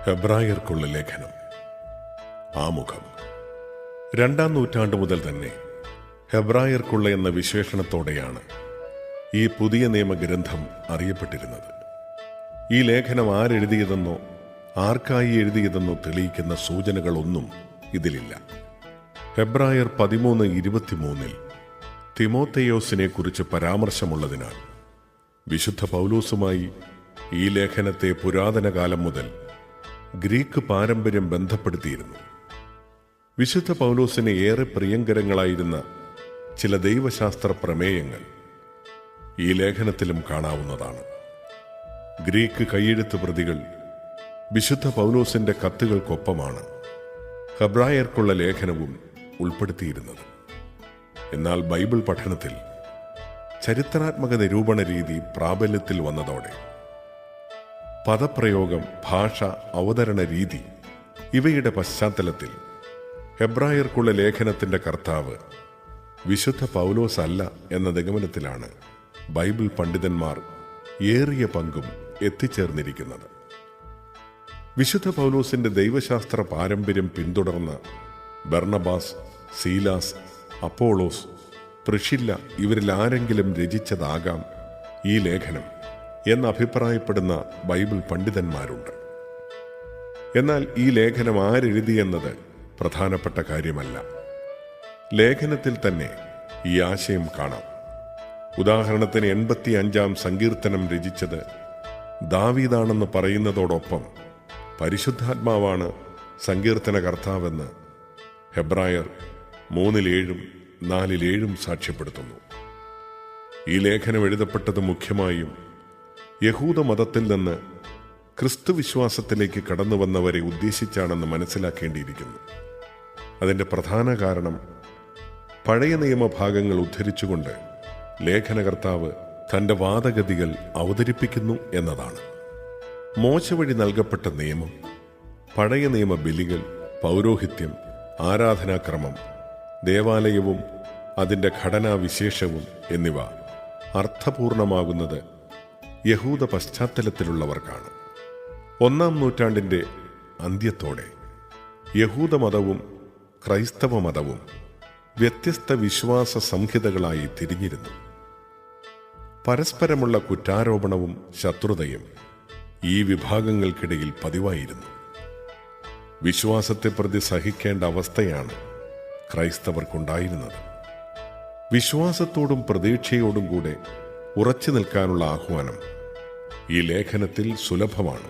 ഹെബ്രായർക്കുള്ള ലേഖനം. ആമുഖം. 2-ാം നൂറ്റാണ്ട് മുതൽ തന്നെ ഹെബ്രായർക്കുള്ള എന്ന വിശേഷണത്തോടെയാണ് ഈ പുതിയ നിയമഗ്രന്ഥം അറിയപ്പെട്ടിരുന്നത്. ഈ ലേഖനം ആരെഴുതിയതെന്നോ ആർക്കായി എഴുതിയതെന്നോ തെളിയിക്കുന്ന സൂചനകളൊന്നും ഇതിലില്ല. ഹെബ്രായർ 13:23 തിമോഥെയോസിനെ കുറിച്ച് പരാമർശമുള്ളതിനാൽ വിശുദ്ധ പൗലോസുമായി ഈ ലേഖനത്തെ പുരാതന കാലം മുതൽ ഗ്രീക്ക് പാരമ്പര്യം ബന്ധപ്പെടുത്തിയിരുന്നു. വിശുദ്ധ പൗലോസിന് ഏറെ പ്രിയങ്കരങ്ങളായിരുന്ന ചില ദൈവശാസ്ത്ര പ്രമേയങ്ങൾ ഈ ലേഖനത്തിലും കാണാവുന്നതാണ്. ഗ്രീക്ക് കൈയെഴുത്ത് പ്രതികൾ വിശുദ്ധ പൗലോസിന്റെ കത്തുകൾക്കൊപ്പമാണ് ഹെബ്രായർക്കുള്ള ലേഖനവും ഉൾപ്പെടുത്തിയിരുന്നത്. എന്നാൽ ബൈബിൾ പഠനത്തിൽ ചരിത്രാത്മക നിരൂപണ രീതി പ്രാബല്യത്തിൽ വന്നതോടെ പദപ്രയോഗം, ഭാഷ, അവതരണ രീതി ഇവയുടെ പശ്ചാത്തലത്തിൽ ഹെബ്രായർക്കുള്ള ലേഖനത്തിന്റെ കർത്താവ് വിശുദ്ധ പൗലോസ് അല്ല എന്ന നിഗമനത്തിലാണ് ബൈബിൾ പണ്ഡിതന്മാർ ഏറിയ പങ്കും എത്തിച്ചേർന്നിരിക്കുന്നത്. വിശുദ്ധ പൗലോസിന്റെ ദൈവശാസ്ത്ര പാരമ്പര്യം പിന്തുടർന്ന ബർണബാസ്, സീലാസ്, അപ്പോളോസ്, പ്രിഷില്ല ഇവരിൽ ആരെങ്കിലും രചിച്ചതാകാം ഈ ലേഖനം എന്നഭിപ്രായപ്പെടുന്ന ബൈബിൾ പണ്ഡിതന്മാരുണ്ട്. എന്നാൽ ഈ ലേഖനം ആരെഴുതിയെന്നത് പ്രധാനപ്പെട്ട കാര്യമല്ല. ലേഖനത്തിൽ തന്നെ ഈ ആശയം കാണാം. ഉദാഹരണത്തിന് 85-ാം സങ്കീർത്തനം രചിച്ചത് ദാവീദാണെന്ന് പറയുന്നതോടൊപ്പം പരിശുദ്ധാത്മാവാണ് സങ്കീർത്തന കർത്താവെന്ന് ഹെബ്രായർ 3:7, 4:7 സാക്ഷ്യപ്പെടുത്തുന്നു. ഈ ലേഖനം എഴുതപ്പെട്ടത് മുഖ്യമായും യഹൂദ മതത്തിൽ നിന്ന് ക്രിസ്തുവിശ്വാസത്തിലേക്ക് കടന്നു വന്നവരെ ഉദ്ദേശിച്ചാണെന്ന് മനസ്സിലാക്കേണ്ടിയിരിക്കുന്നു. അതിൻ്റെ പ്രധാന കാരണം പഴയ നിയമഭാഗങ്ങൾ ഉദ്ധരിച്ചുകൊണ്ട് ലേഖനകർത്താവ് തൻ്റെ വാദഗതികൾ അവതരിപ്പിക്കുന്നു എന്നതാണ്. മോശ വഴി നൽകപ്പെട്ട നിയമം, പഴയ നിയമ ബലികൾ, പൗരോഹിത്യം, ആരാധനാക്രമം, ദേവാലയവും അതിൻ്റെ ഘടനാവിശേഷവും എന്നിവ അർത്ഥപൂർണമാകുന്നത് യഹൂദ പശ്ചാത്തലത്തിലുള്ളവർക്കാണ്. 1-ാം നൂറ്റാണ്ടിൻ്റെ അന്ത്യത്തോടെ യഹൂദമതവും ക്രൈസ്തവ മതവും വ്യത്യസ്ത വിശ്വാസ സംഹിതകളായി തിരിഞ്ഞിരുന്നു. പരസ്പരമുള്ള കുറ്റാരോപണവും ശത്രുതയും ഈ വിഭാഗങ്ങൾക്കിടയിൽ പതിവായിരുന്നു. വിശ്വാസത്തെ പ്രതി സഹിക്കേണ്ട അവസ്ഥയാണ് ക്രൈസ്തവർക്കുണ്ടായിരുന്നത്. വിശ്വാസത്തോടും പ്രതീക്ഷയോടും കൂടെ ഉറച്ചു നിൽക്കാനുള്ള ആഹ്വാനം ഈ ലേഖനത്തിൽ സുലഭമാണ്.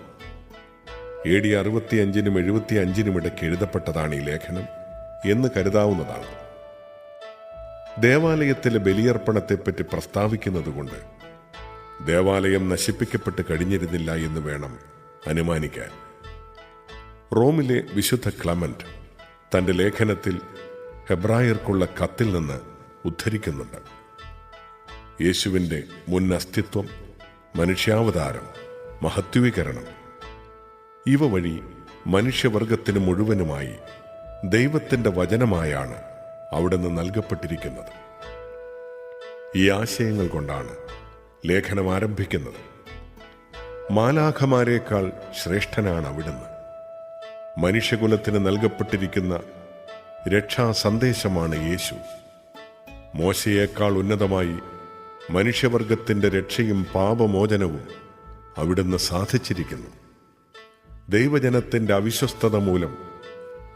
AD 65-നും 75-നും ഇടയ്ക്ക് എഴുതപ്പെട്ടതാണ് ഈ ലേഖനം എന്ന് കരുതാവുന്നതാണ്. ദേവാലയത്തിലെ ബലിയർപ്പണത്തെപ്പറ്റി പ്രസ്താവിക്കുന്നതുകൊണ്ട് ദേവാലയം നശിപ്പിക്കപ്പെട്ട് കഴിഞ്ഞിരുന്നില്ല എന്ന് വേണം അനുമാനിക്കാൻ. റോമിലെ വിശുദ്ധ ക്ലമന്റ് തൻ്റെ ലേഖനത്തിൽ ഹെബ്രായർക്കുള്ള കത്തിൽ നിന്ന് ഉദ്ധരിക്കുന്നുണ്ട്. യേശുവിൻ്റെ മുൻ അസ്തിത്വം, മനുഷ്യാവതാരം, മഹത്വീകരണം ഇവ വഴി മനുഷ്യവർഗത്തിന് മുഴുവനുമായി ദൈവത്തിൻ്റെ വചനമായാണ് അവിടുന്ന് നൽകപ്പെട്ടിരിക്കുന്നത്. ഈ ആശയങ്ങൾ കൊണ്ടാണ് ലേഖനം ആരംഭിക്കുന്നത്. മാലാഖമാരേക്കാൾ ശ്രേഷ്ഠനാണ് അവിടുന്ന്. മനുഷ്യകുലത്തിന് നൽകപ്പെട്ടിരിക്കുന്ന രക്ഷാ സന്ദേശമാണ് യേശു. മോശയേക്കാൾ ഉന്നതമായി മനുഷ്യവർഗത്തിൻ്റെ രക്ഷയും പാപമോചനവും അവിടുന്ന് സാധിച്ചിരിക്കുന്നു. ദൈവജനത്തിൻ്റെ അവിശ്വസ്തത മൂലം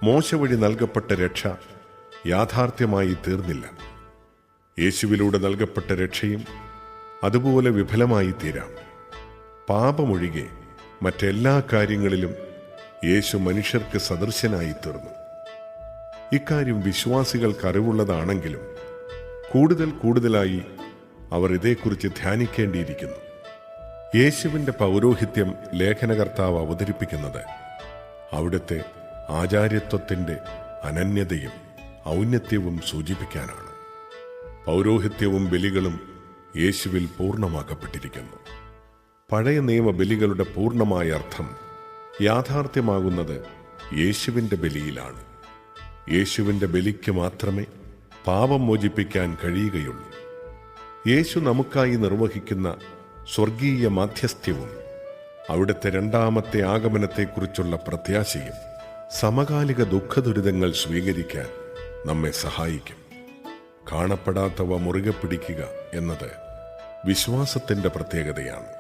മോശ വഴി നൽകപ്പെട്ട രക്ഷ യാഥാർത്ഥ്യമായി തീർന്നില്ല. യേശുവിലൂടെ നൽകപ്പെട്ട രക്ഷയും അതുപോലെ വിഫലമായി തീരാം. പാപമൊഴികെ മറ്റെല്ലാ കാര്യങ്ങളിലും യേശു മനുഷ്യർക്ക് സദൃശനായി തീർന്നു. ഇക്കാര്യം വിശ്വാസികൾക്ക് അറിവുള്ളതാണെങ്കിലും കൂടുതലായി അവർ ഇതേക്കുറിച്ച് ധ്യാനിക്കേണ്ടിയിരിക്കുന്നു. യേശുവിൻ്റെ പൗരോഹിത്യം ലേഖനകർത്താവ് അവതരിപ്പിക്കുന്നത് അവിടുത്തെ ആചാര്യത്വത്തിൻ്റെ അനന്യതയും ഔന്നത്യവും സൂചിപ്പിക്കാനാണ്. പൗരോഹിത്യവും ബലികളും യേശുവിൽ പൂർണ്ണമാക്കപ്പെട്ടിരിക്കുന്നു. പഴയ നിയമ ബലികളുടെ പൂർണ്ണമായ അർത്ഥം യാഥാർത്ഥ്യമാകുന്നത് യേശുവിൻ്റെ ബലിയിലാണ്. യേശുവിൻ്റെ ബലിക്ക് മാത്രമേ പാപം മോചിപ്പിക്കാൻ കഴിയുകയുള്ളൂ. യേശു നമുക്കായി നിർവഹിക്കുന്ന സ്വർഗീയ മാധ്യസ്ഥ്യവും അവിടുത്തെ രണ്ടാമത്തെ ആഗമനത്തെക്കുറിച്ചുള്ള പ്രത്യാശയും സമകാലിക ദുഃഖദുരിതങ്ങൾ സ്വീകരിക്കാൻ നമ്മെ സഹായിക്കും. കാണപ്പെടാത്തവ മുറുകെ പിടിക്കുക എന്നത് വിശ്വാസത്തിന്റെ പ്രത്യേകതയാണ്.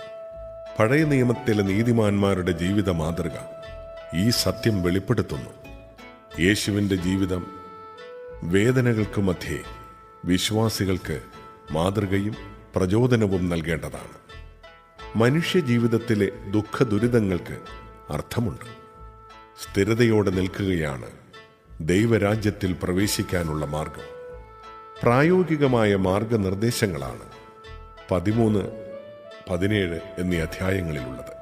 പഴയ നിയമത്തിലെ നീതിമാന്മാരുടെ ജീവിത മാതൃക ഈ സത്യം വെളിപ്പെടുത്തുന്നു. യേശുവിൻ്റെ ജീവിതം വേദനകൾക്ക് മധ്യേ വിശ്വാസികൾക്ക് മാതൃകയും പ്രചോദനവും നൽകേണ്ടതാണ്. മനുഷ്യജീവിതത്തിലെ ദുഃഖദുരിതങ്ങൾക്ക് അർത്ഥമുണ്ട്. സ്ഥിരതയോടെ നിൽക്കുകയാണ് ദൈവരാജ്യത്തിൽ പ്രവേശിക്കാനുള്ള മാർഗം. പ്രായോഗികമായ മാർഗനിർദ്ദേശങ്ങളാണ് 13, 17 എന്നീ അധ്യായങ്ങളിലുള്ളത്.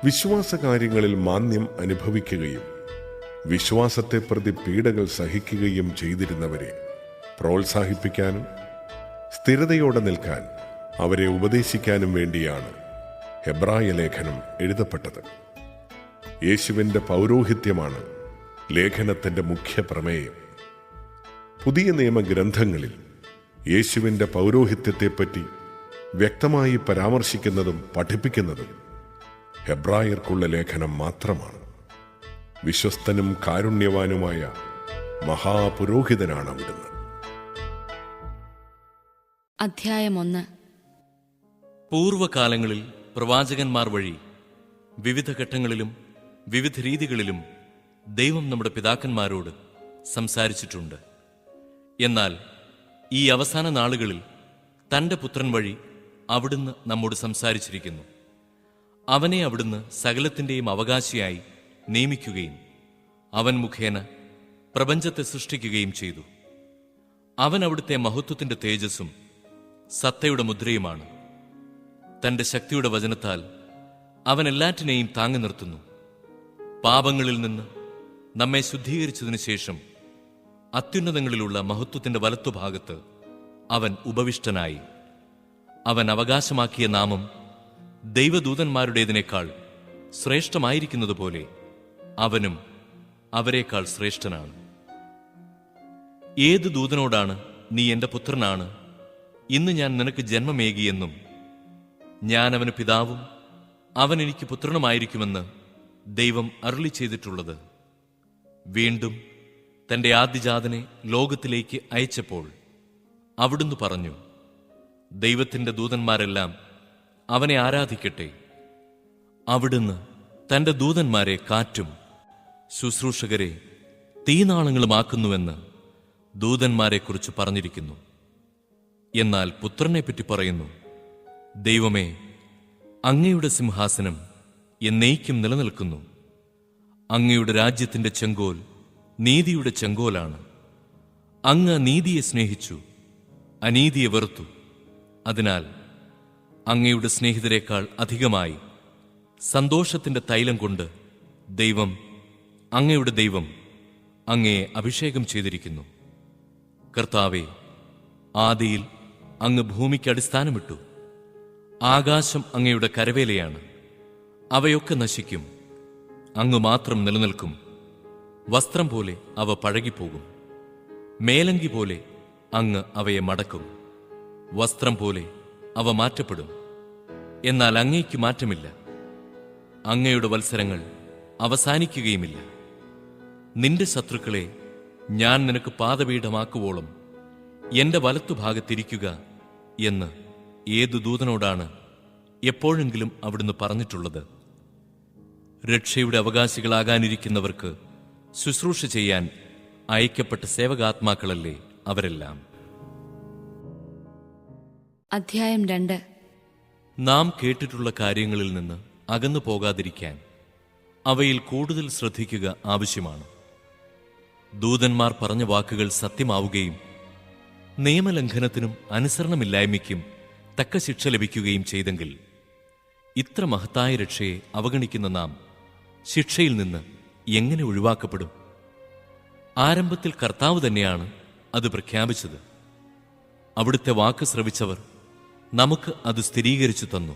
വിശ്വാസകാര്യങ്ങളിൽ മാന്യം അനുഭവിക്കുകയും വിശ്വാസത്തെ പ്രതി പീഡകൾ സഹിക്കുകയും ചെയ്തിരുന്നവരെ പ്രോത്സാഹിപ്പിക്കാനും സ്ഥിരതയോടെ നിൽക്കാൻ അവരെ ഉപദേശിക്കാനും വേണ്ടിയാണ് ഹെബ്രായ ലേഖനം എഴുതപ്പെട്ടത്. യേശുവിൻ്റെ പൗരോഹിത്യമാണ് ലേഖനത്തിൻ്റെ മുഖ്യ പ്രമേയം. പുതിയ നിയമഗ്രന്ഥങ്ങളിൽ യേശുവിൻ്റെ പൗരോഹിത്യത്തെപ്പറ്റി വ്യക്തമായി പരാമർശിക്കുന്നതും പഠിപ്പിക്കുന്നതും ഹെബ്രായർക്കുള്ള ലേഖനം മാത്രമാണ്. വിശ്വസ്തനും കാരുണ്യവാനുമായ മഹാപുരോഹിതനാണ് അവിടുന്ന്. അധ്യായം 1. പൂർവകാലങ്ങളിൽ പ്രവാചകന്മാർ വഴി വിവിധ ഘട്ടങ്ങളിലും വിവിധ രീതികളിലും ദൈവം നമ്മുടെ പിതാക്കന്മാരോട് സംസാരിച്ചിട്ടുണ്ട്. എന്നാൽ ഈ അവസാന നാളുകളിൽ തൻ്റെ പുത്രൻ വഴി അവിടുന്ന് നമ്മോട് സംസാരിച്ചിരിക്കുന്നു. അവനെ അവിടുന്ന് സകലത്തിൻ്റെയും അവകാശിയായി നിയമിക്കുകയും അവൻ മുഖേന പ്രപഞ്ചത്തെ സൃഷ്ടിക്കുകയും ചെയ്തു. അവൻ അവിടുത്തെ മഹത്വത്തിൻ്റെ തേജസ്സും സത്തയുടെ മുദ്രയുമാണ്. തൻ്റെ ശക്തിയുടെ വചനത്താൽ അവൻ എല്ലാറ്റിനെയും താങ്ങി നിർത്തുന്നു. പാപങ്ങളിൽ നിന്ന് നമ്മെ ശുദ്ധീകരിച്ചതിനു ശേഷം അത്യുന്നതങ്ങളിലുള്ള മഹത്വത്തിൻ്റെ വലത്തുഭാഗത്ത് അവൻ ഉപവിഷ്ടനായി. അവൻ അവകാശമാക്കിയ നാമം ദൈവദൂതന്മാരുടേതിനേക്കാൾ ശ്രേഷ്ഠമായിരിക്കുന്നതുപോലെ അവനും അവരെക്കാൾ ശ്രേഷ്ഠനാണ്. ഏത് ദൂതനോടാണ് നീ എൻ്റെ പുത്രനാണ്, ഇന്ന് ഞാൻ നിനക്ക് ജന്മമേകിയെന്നും ഞാൻ അവന് പിതാവും അവൻ എനിക്ക് പുത്രനുമായിരിക്കുമെന്ന് ദൈവം അരുളി ചെയ്തിട്ടുള്ളത്? വീണ്ടും തൻ്റെ ആദ്യജാതനെ ലോകത്തിലേക്ക് അയച്ചപ്പോൾ അവിടുന്ന് പറഞ്ഞു, ദൈവത്തിൻ്റെ ദൂതന്മാരെല്ലാം അവനെ ആരാധിക്കട്ടെ. അവിടുന്ന് തൻ്റെ ദൂതന്മാരെ കാറ്റും ശുശ്രൂഷകരെ തീനാളങ്ങളുമാക്കുന്നുവെന്ന് ദൂതന്മാരെക്കുറിച്ച് പറഞ്ഞിരിക്കുന്നു. എന്നാൽ പുത്രനെപ്പറ്റി പറയുന്നു, ദൈവമേ, അങ്ങയുടെ സിംഹാസനം എന്നേക്കും നിലനിൽക്കുന്നു. അങ്ങയുടെ രാജ്യത്തിൻ്റെ ചെങ്കോൽ നീതിയുടെ ചെങ്കോലാണ്. അങ്ങ് നീതിയെ സ്നേഹിച്ചു, അനീതിയെ വെറുത്തു. അതിനാൽ അങ്ങയുടെ സ്നേഹിതരെക്കാൾ അധികമായി സന്തോഷത്തിൻ്റെ തൈലം കൊണ്ട് ദൈവം, അങ്ങയുടെ ദൈവം, അങ്ങയെ അഭിഷേകം ചെയ്തിരിക്കുന്നു. കർത്താവേ, ആദിയിൽ അങ്ങ് ഭൂമിക്ക് അടിസ്ഥാനമിട്ടു. ആകാശം അങ്ങയുടെ കരവേലയാണ്. അവയൊക്കെ നശിക്കും, അങ്ങ് മാത്രം നിലനിൽക്കും. വസ്ത്രം പോലെ അവ പഴകിപ്പോകും, മേലങ്കി പോലെ അങ്ങ് അവയെ മടക്കും. വസ്ത്രം പോലെ അവ മാറ്റപ്പെടും, എന്നാൽ അങ്ങയ്ക്ക് മാറ്റമില്ല. അങ്ങയുടെ വത്സരങ്ങൾ അവസാനിക്കുകയുമില്ല. നിന്റെ ശത്രുക്കളെ ഞാൻ നിനക്ക് പാദപീഠമാക്കുവോളം എന്റെ വലത്തുഭാഗത്തിരിക്കുക എന്ന് ഏതു ദൂതനോടാണ് എപ്പോഴെങ്കിലും അവിടുന്ന് പറഞ്ഞിട്ടുള്ളത്? രക്ഷയുടെ അവകാശികളാകാനിരിക്കുന്നവർക്ക് ശുശ്രൂഷ ചെയ്യാൻ അയക്കപ്പെട്ട സേവകാത്മാക്കളല്ലേ അവരെല്ലാം. അധ്യായം 2. നാം കേട്ടിട്ടുള്ള കാര്യങ്ങളിൽ നിന്ന് അകന്നു പോകാതിരിക്കാൻ അവയിൽ കൂടുതൽ ശ്രദ്ധിക്കുക ആവശ്യമാണ്. ദൂതന്മാർ പറഞ്ഞ വാക്കുകൾ സത്യമാവുകയും നിയമലംഘനത്തിനും അനുസരണമില്ലായ്മയ്ക്കും തക്ക ശിക്ഷ ലഭിക്കുകയും ചെയ്തെങ്കിൽ ഇത്ര മഹത്തായ രക്ഷയെ അവഗണിക്കുന്ന നാം ശിക്ഷയിൽ നിന്ന് എങ്ങനെ ഒഴിവാക്കപ്പെടും? ആരംഭത്തിൽ കർത്താവ് തന്നെയാണ് അത് പ്രഖ്യാപിച്ചത്. അവിടുത്തെ വാക്ക് ശ്രവിച്ചവർ നമുക്ക് അത് സ്ഥിരീകരിച്ചു തന്നു.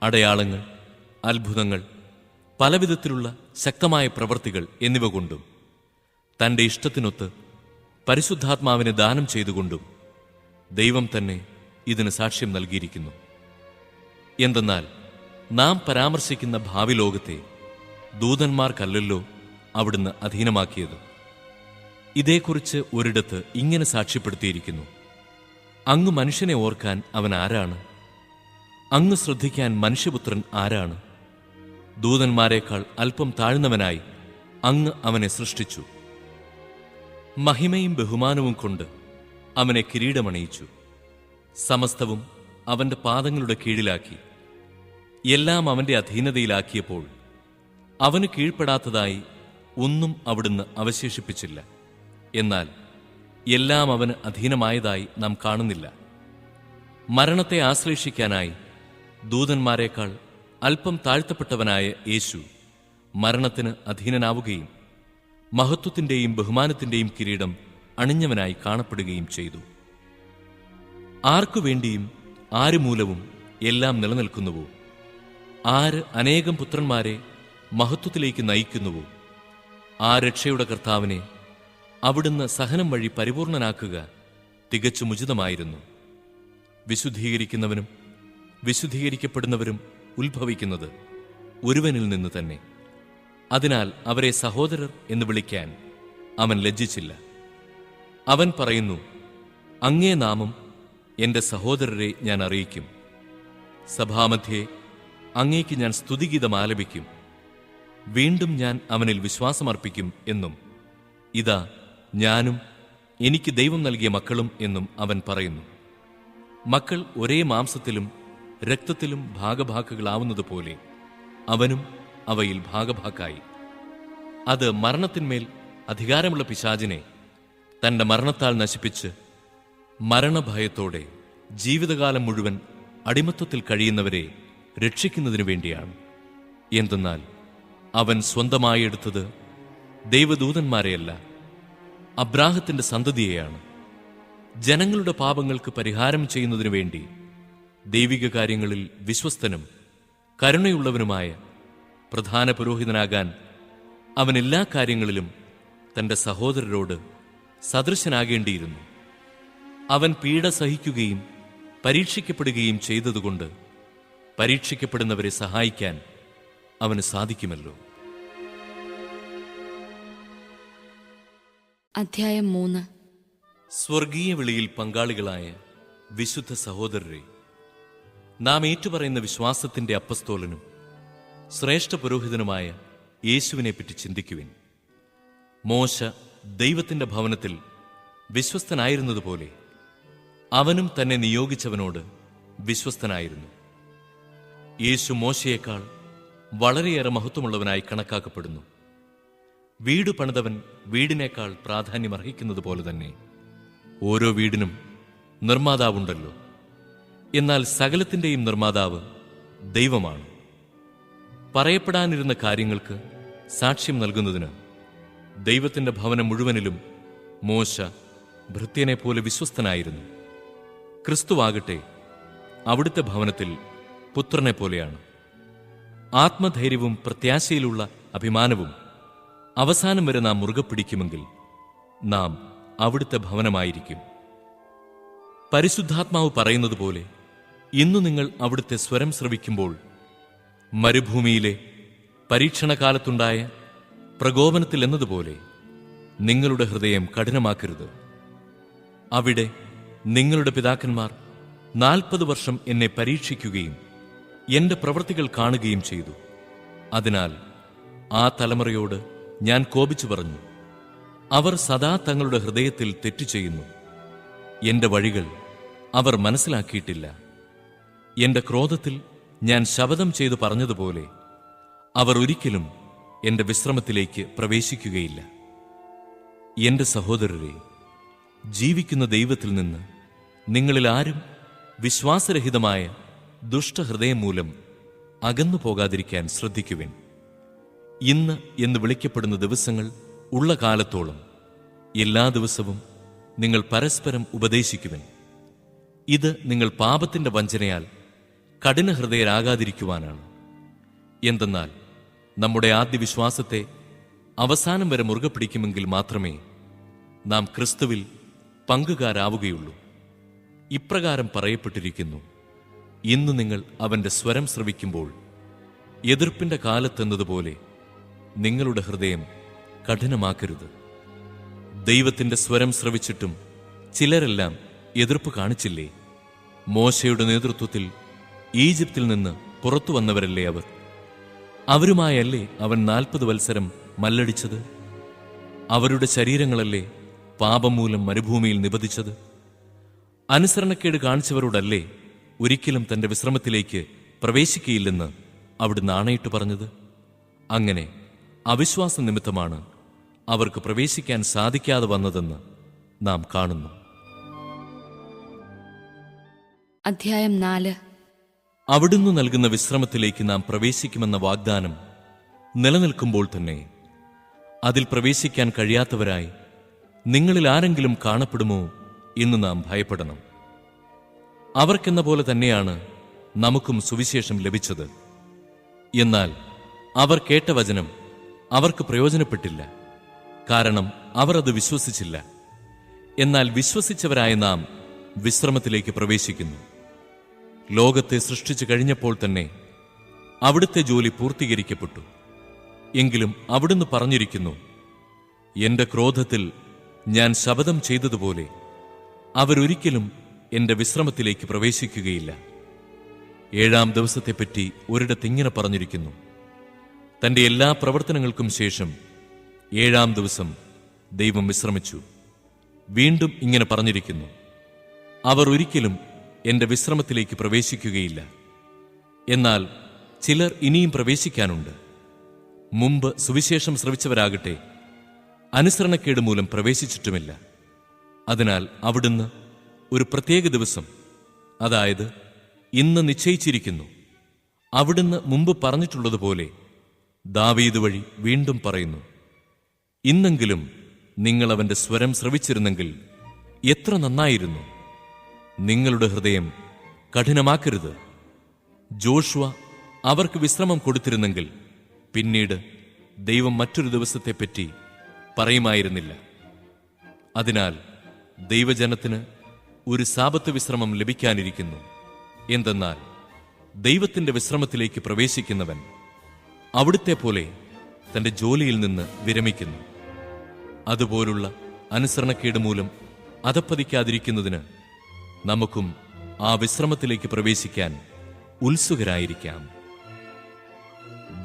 അടയാളങ്ങൾ, അത്ഭുതങ്ങൾ, പലവിധത്തിലുള്ള ശക്തമായ പ്രവൃത്തികൾ എന്നിവ കൊണ്ടും തൻ്റെ ഇഷ്ടത്തിനൊത്ത് പരിശുദ്ധാത്മാവിനെ ദാനം ചെയ്തുകൊണ്ടും ദൈവം തന്നെ ഇതിന് സാക്ഷ്യം നൽകിയിരിക്കുന്നു. എന്തെന്നാൽ നാം പരാമർശിക്കുന്ന ഭാവി ലോകത്തെ ദൂതന്മാർക്കല്ലല്ലോ അവിടുന്ന് അധീനമാക്കിയത്. ഇതേക്കുറിച്ച് ഒരിടത്ത് ഇങ്ങനെ സാക്ഷ്യപ്പെടുത്തിയിരിക്കുന്നു: അങ്ങ് മനുഷ്യനെ ഓർക്കാൻ അവൻ ആരാണ്? അങ്ങ് ശ്രദ്ധിക്കാൻ മനുഷ്യപുത്രൻ ആരാണ്? ദൂതന്മാരെക്കാൾ അല്പം താഴ്ന്നവനായി അങ്ങ് അവനെ സൃഷ്ടിച്ചു. മഹിമയും ബഹുമാനവും കൊണ്ട് അവനെ കിരീടമണിയിച്ചു. സമസ്തവും അവന്റെ പാദങ്ങളുടെ കീഴിലാക്കി. എല്ലാം അവന്റെ അധീനതയിലാക്കിയപ്പോൾ അവന് കീഴ്പ്പെടാത്തതായി ഒന്നും അവിടുന്ന് അവശേഷിപ്പിച്ചില്ല. എന്നാൽ എല്ലാം അവന് അധീനമായതായി നാം കാണുന്നില്ല. മരണത്തെ ആശ്ലേഷിക്കാനായി ദൂതന്മാരെക്കാൾ അല്പം താഴ്ത്തപ്പെട്ടവനായ യേശു മരണത്തിന് അധീനനാവുകയും മഹത്വത്തിന്റെയും ബഹുമാനത്തിന്റെയും കിരീടം അണിഞ്ഞവനായി കാണപ്പെടുകയും ചെയ്തു. ആർക്കുവേണ്ടിയും ആര് മൂലവും എല്ലാം നിലനിൽക്കുന്നുവോ, ആര് അനേകം പുത്രന്മാരെ മഹത്വത്തിലേക്ക് നയിക്കുന്നുവോ, ആ രക്ഷയുടെ കർത്താവിനെ അവിടുന്ന് സഹനം വഴി പരിപൂർണനാക്കുക തികച്ചും ഉചിതമായിരുന്നു. വിശുദ്ധീകരിക്കുന്നവനും വിശുദ്ധീകരിക്കപ്പെടുന്നവരും ഉത്ഭവിക്കുന്നത് ഒരുവനിൽ നിന്ന് തന്നെ. അതിനാൽ അവരെ സഹോദരർ എന്ന് വിളിക്കാൻ അവൻ ലജ്ജിച്ചില്ല. അവൻ പറയുന്നു: അങ്ങേ നാമം എന്റെ സഹോദരരെ ഞാൻ അറിയിക്കും. സഭാമധ്യേ അങ്ങേക്ക് ഞാൻ സ്തുതിഗീതം ആലപിക്കും. വീണ്ടും ഞാൻ അവനിൽ വിശ്വാസമർപ്പിക്കും എന്നും, ഇതാ ഞാനും എനിക്ക് ദൈവം നൽകിയ മക്കളും എന്നും അവൻ പറയുന്നു. മക്കൾ ഒരേ മാംസത്തിലും രക്തത്തിലും ഭാഗഭാക്കുകളാവുന്നതുപോലെ അവനും അവയിൽ ഭാഗഭാക്കായി. അത് മരണത്തിന്മേൽ അധികാരമുള്ള പിശാചിനെ തന്റെ മരണത്താൽ നശിപ്പിച്ച് മരണഭയത്തോടെ ജീവിതകാലം മുഴുവൻ അടിമത്വത്തിൽ കഴിയുന്നവരെ രക്ഷിക്കുന്നതിനു വേണ്ടിയാണ്. എന്തെന്നാൽ അവൻ സ്വന്തമായി എടുത്തത് ദൈവദൂതന്മാരെയല്ല, അബ്രാഹത്തിന്റെ സന്തതിയെയാണ്. ജനങ്ങളുടെ പാപങ്ങൾക്ക് പരിഹാരം ചെയ്യുന്നതിനു വേണ്ടി ദൈവിക കാര്യങ്ങളിൽ വിശ്വസ്തനും കരുണയുള്ളവനുമായ പ്രധാന പുരോഹിതനാകാൻ അവൻ എല്ലാ കാര്യങ്ങളിലും തന്റെ സഹോദരരോട് സദൃശനാകേണ്ടിയിരുന്നു. അവൻ പീഡ സഹിക്കുകയും പരീക്ഷിക്കപ്പെടുകയും ചെയ്തതുകൊണ്ട് പരീക്ഷിക്കപ്പെടുന്നവരെ സഹായിക്കാൻ അവന് സാധിക്കുമല്ലോ. അധ്യായം 3. സ്വർഗീയ വിളിയിൽ പങ്കാളികളായ വിശുദ്ധ സഹോദരരെ, നാം ഏറ്റുപറയുന്ന വിശ്വാസത്തിന്റെ അപ്പസ്തോലനും ശ്രേഷ്ഠ പുരോഹിതനുമായ യേശുവിനെപ്പറ്റി ചിന്തിക്കുവിൻ. മോശ ദൈവത്തിന്റെ ഭവനത്തിൽ വിശ്വസ്തനായിരുന്നതുപോലെ അവനും തന്നെ നിയോഗിച്ചവനോട് വിശ്വസ്തനായിരുന്നു. യേശു മോശയേക്കാൾ വളരെയേറെ മഹത്വമുള്ളവനായി കണക്കാക്കപ്പെടുന്നു. വീട് പണിതവൻ വീടിനേക്കാൾ പ്രാധാന്യമർഹിക്കുന്നത് പോലെ തന്നെ ഓരോ വീടിനും നിർമ്മാതാവുണ്ടല്ലോ. എന്നാൽ സകലത്തിന്റെയും നിർമ്മാതാവ് ദൈവമാണ്. പറയപ്പെടാനിരുന്ന കാര്യങ്ങൾക്ക് സാക്ഷ്യം നൽകുന്നതിന് ദൈവത്തിന്റെ ഭവനം മുഴുവനിലും മോശ ഭൃത്യനെ പോലെ വിശ്വസ്തനായിരുന്നു. ക്രിസ്തുവാകട്ടെ അവിടുത്തെ ഭവനത്തിൽ പുത്രനെ പോലെയാണ്. ആത്മധൈര്യവും പ്രത്യാശയിലുള്ള അഭിമാനവും അവസാനം വരെ നാം മുറുകെ പിടിക്കുമെങ്കിൽ നാം അവിടുത്തെ ഭവനമായിരിക്കും. പരിശുദ്ധാത്മാവ് പറയുന്നത് പോലെ ഇന്നു നിങ്ങൾ അവിടുത്തെ സ്വരം ശ്രവിക്കുമ്പോൾ മരുഭൂമിയിലെ പരീക്ഷണകാലത്തുണ്ടായ പ്രകോപനത്തിൽ എന്നതുപോലെ നിങ്ങളുടെ ഹൃദയം കഠിനമാക്കരുത്. അവിടെ നിങ്ങളുടെ പിതാക്കന്മാർ 40 വർഷം എന്നെ പരീക്ഷിക്കുകയും എന്റെ പ്രവൃത്തികൾ കാണുകയും ചെയ്തു. അതിനാൽ ആ തലമുറയോട് ഞാൻ കോപിച്ചു പറഞ്ഞു, അവർ സദാ തങ്ങളുടെ ഹൃദയത്തിൽ തെറ്റു ചെയ്യുന്നു. എന്റെ വഴികൾ അവർ മനസ്സിലാക്കിയിട്ടില്ല. എന്റെ ക്രോധത്തിൽ ഞാൻ ശപഥം ചെയ്തു പറഞ്ഞതുപോലെ അവർ ഒരിക്കലും എന്റെ വിശ്രമത്തിലേക്ക് പ്രവേശിക്കുകയില്ല. എന്റെ സഹോദരരെ, ജീവിക്കുന്ന ദൈവത്തിൽ നിന്ന് നിങ്ങളിൽ ആരും വിശ്വാസരഹിതമായ ദുഷ്ടഹൃദയം മൂലം അകന്നു പോകാതിരിക്കാൻ ശ്രദ്ധിക്കുവിൻ. ഇന്ന് എന്ന് വിളിക്കപ്പെടുന്ന ദിവസങ്ങൾ ഉള്ള കാലത്തോളം എല്ലാ ദിവസവും നിങ്ങൾ പരസ്പരം ഉപദേശിക്കുവിൻ. ഇത് നിങ്ങൾ പാപത്തിന്റെ വഞ്ചനയാൽ കഠിനഹൃദയരാകാതിരിക്കുവാനാണ്. എന്തെന്നാൽ നമ്മുടെ ആദ്യ വിശ്വാസത്തെ അവസാനം വരെ മുറുകെ പിടിക്കുമെങ്കിൽ മാത്രമേ നാം ക്രിസ്തുവിൽ പങ്കുകാരാവുകയുള്ളൂ. ഇപ്രകാരം പറയപ്പെട്ടിരിക്കുന്നു: ഇന്ന് നിങ്ങൾ അവന്റെ സ്വരം ശ്രവിക്കുമ്പോൾ എതിർപ്പിന്റെ കാലത്തെന്നതുപോലെ നിങ്ങളുടെ ഹൃദയം കഠിനമാക്കരുത്. ദൈവത്തിന്റെ സ്വരം ശ്രവിച്ചിട്ടും ചിലരെല്ലാം എതിർപ്പ് കാണിച്ചില്ലേ? മോശയുടെ നേതൃത്വത്തിൽ ഈജിപ്തിൽ നിന്ന് പുറത്തു വന്നവരല്ലേ അവർ? അവരുമായല്ലേ അവൻ 40 വത്സരം മല്ലടിച്ചത്? അവരുടെ ശരീരങ്ങളല്ലേ പാപം മൂലം മരുഭൂമിയിൽ നിബദിച്ചത്? അനുസരണക്കേട് കാണിച്ചവരോടല്ലേ ഒരിക്കലും തന്റെ വിശ്രമത്തിലേക്ക് പ്രവേശിക്കയില്ലെന്ന് അവിടുന്ന് ആണയിട്ട് പറഞ്ഞത്? അങ്ങനെ അവിശ്വാസ നിമിത്തമാണ് അവർക്ക് പ്രവേശിക്കാൻ സാധിക്കാതെ വന്നതെന്ന് നാം കാണുന്നു. അധ്യായം 4. അവിടുന്ന് നൽകുന്ന വിശ്രമത്തിലേക്ക് നാം പ്രവേശിക്കുമെന്ന വാഗ്ദാനം നിലനിൽക്കുമ്പോൾ തന്നെ അതിൽ പ്രവേശിക്കാൻ കഴിയാത്തവരായി നിങ്ങളിൽ ആരെങ്കിലും കാണപ്പെടുമോ എന്ന് നാം ഭയപ്പെടണം. അവർക്കെന്ന പോലെ തന്നെയാണ് നമുക്കും സുവിശേഷം ലഭിച്ചത്. എന്നാൽ അവർ കേട്ട വചനം അവർക്ക് പ്രയോജനപ്പെട്ടില്ല, കാരണം അവർ അത് വിശ്വസിച്ചില്ല. എന്നാൽ വിശ്വസിച്ചവരായ നാം വിശ്രമത്തിലേക്ക് പ്രവേശിക്കുന്നു. ലോകത്തെ സൃഷ്ടിച്ചു കഴിഞ്ഞപ്പോൾ തന്നെ അവിടുത്തെ ജോലി പൂർത്തീകരിക്കപ്പെട്ടു. എങ്കിലും അവിടുന്ന് പറഞ്ഞിരിക്കുന്നു, എന്റെ ക്രോധത്തിൽ ഞാൻ ശപഥം ചെയ്തതുപോലെ അവരൊരിക്കലും എന്റെ വിശ്രമത്തിലേക്ക് പ്രവേശിക്കുകയില്ല. 7-ാം ദിവസത്തെപ്പറ്റി ഒരിടത്തിങ്ങനെ പറഞ്ഞിരിക്കുന്നു, തന്റെ എല്ലാ പ്രവർത്തനങ്ങൾക്കും ശേഷം 7-ാം ദിവസം ദൈവം വിശ്രമിച്ചു. വീണ്ടും ഇങ്ങനെ പറഞ്ഞിരിക്കുന്നു, അവർ ഒരിക്കലും എന്റെ വിശ്രമത്തിലേക്ക് പ്രവേശിക്കുകയില്ല. എന്നാൽ ചിലർ ഇനിയും പ്രവേശിക്കാനുണ്ട്. മുമ്പ് സുവിശേഷം ശ്രവിച്ചവരാകട്ടെ അനുസരണക്കേട് മൂലം പ്രവേശിച്ചിട്ടുമില്ല. അതിനാൽ അവിടുന്ന് ഒരു പ്രത്യേക ദിവസം, അതായത് ഇന്ന് നിശ്ചയിച്ചിരിക്കുന്നു. അവിടുന്ന് മുമ്പ് പറഞ്ഞിട്ടുള്ളതുപോലെ ദാവീദ് വഴി വീണ്ടും പറയുന്നു, ഇന്നെങ്കിലും നിങ്ങൾ അവന്റെ സ്വരം ശ്രവിച്ചിരുന്നെങ്കിൽ എത്ര നന്നായിരുന്നു. നിങ്ങളുടെ ഹൃദയം കഠിനമാക്കരുത്. ജോഷുവ അവർക്ക് വിശ്രമം കൊടുത്തിരുന്നെങ്കിൽ പിന്നീട് ദൈവം മറ്റൊരു ദിവസത്തെപ്പറ്റി പറയുമായിരുന്നില്ല. അതിനാൽ ദൈവജനത്തിന് ഒരു സാബത്ത് വിശ്രമം ലഭിക്കാനിരിക്കുന്നു. എന്തെന്നാൽ ദൈവത്തിന്റെ വിശ്രമത്തിലേക്ക് പ്രവേശിക്കുന്നവൻ അവിടുത്തെ പോലെ തന്റെ ജോലിയിൽ നിന്ന് വിരമിക്കുന്നു. അതുപോലുള്ള അനുസരണക്കേട് മൂലം അധപ്പതിക്കാതിരിക്കുന്നതിന് നമുക്കും ആ വിശ്രമത്തിലേക്ക് പ്രവേശിക്കാൻ ഉത്സുകരായിരിക്കാം.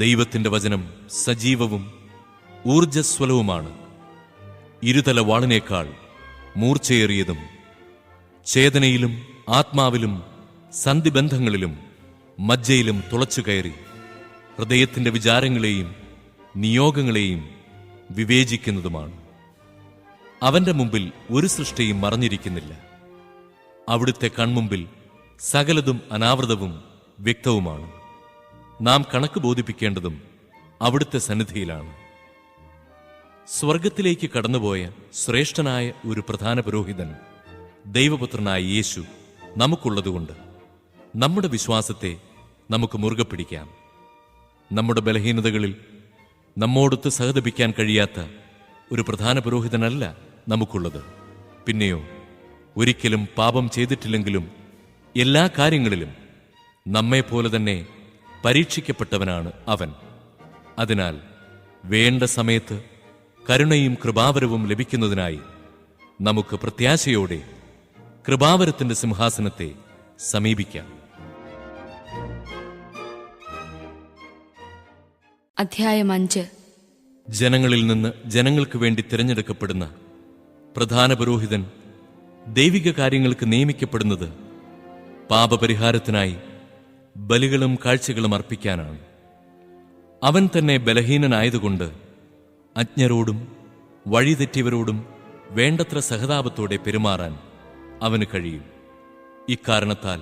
ദൈവത്തിന്റെ വചനം സജീവവും ഊർജ്ജസ്വലവുമാണ്, ഇരുതല വാളിനേക്കാൾ മൂർച്ചയേറിയതും, ചേതനയിലും ആത്മാവിലും സന്ധിബന്ധങ്ങളിലും മജ്ജയിലും തുളച്ചുകയറി ഹൃദയത്തിന്റെ വിചാരങ്ങളെയും നിയോഗങ്ങളെയും വിവേചിക്കുന്നതുമാണ്. അവന്റെ മുമ്പിൽ ഒരു സൃഷ്ടിയും മറഞ്ഞിരിക്കുന്നില്ല. അവിടുത്തെ കൺമുമ്പിൽ സകലതും അനാവൃതവും വ്യക്തവുമാണ്. നാം കണക്ക് ബോധിപ്പിക്കേണ്ടതും അവിടുത്തെ സന്നിധിയിലാണ്. സ്വർഗത്തിലേക്ക് കടന്നുപോയ ശ്രേഷ്ഠനായ ഒരു പ്രധാന പുരോഹിതൻ ദൈവപുത്രനായ യേശു നമുക്കുള്ളതുകൊണ്ട് നമ്മുടെ വിശ്വാസത്തെ നമുക്ക് മുറുകെ പിടിക്കാം. നമ്മുടെ ബലഹീനതകളിൽ നമ്മോടൊത്ത് സഹതപിക്കാൻ കഴിയാത്ത ഒരു പ്രധാന പുരോഹിതനല്ല നമുക്കുള്ളത്. പിന്നെയോ ഒരിക്കലും പാപം ചെയ്തിട്ടില്ലെങ്കിലും എല്ലാ കാര്യങ്ങളിലും നമ്മെപ്പോലെ തന്നെ പരീക്ഷിക്കപ്പെട്ടവനാണ് അവൻ. അതിനാൽ വേണ്ട സമയത്ത് കരുണയും കൃപാവരവും ലഭിക്കുന്നതിനായി നമുക്ക് പ്രത്യാശയോടെ കൃപാവരത്തിന്റെ സിംഹാസനത്തെ സമീപിക്കാം. അധ്യായം 5. ജനങ്ങളിൽ നിന്ന് ജനങ്ങൾക്ക് വേണ്ടി തിരഞ്ഞെടുക്കപ്പെടുന്ന പ്രധാന പുരോഹിതൻ ദൈവിക കാര്യങ്ങൾക്ക് നിയമിക്കപ്പെടുന്നത് പാപപരിഹാരത്തിനായി ബലികളും കാഴ്ചകളും അർപ്പിക്കാനാണ്. അവൻ തന്നെ ബലഹീനനായതുകൊണ്ട് അജ്ഞരോടും വഴിതെറ്റിയവരോടും വേണ്ടത്ര സഹതാപത്തോടെ പെരുമാറാൻ അവന് കഴിയും. ഇക്കാരണത്താൽ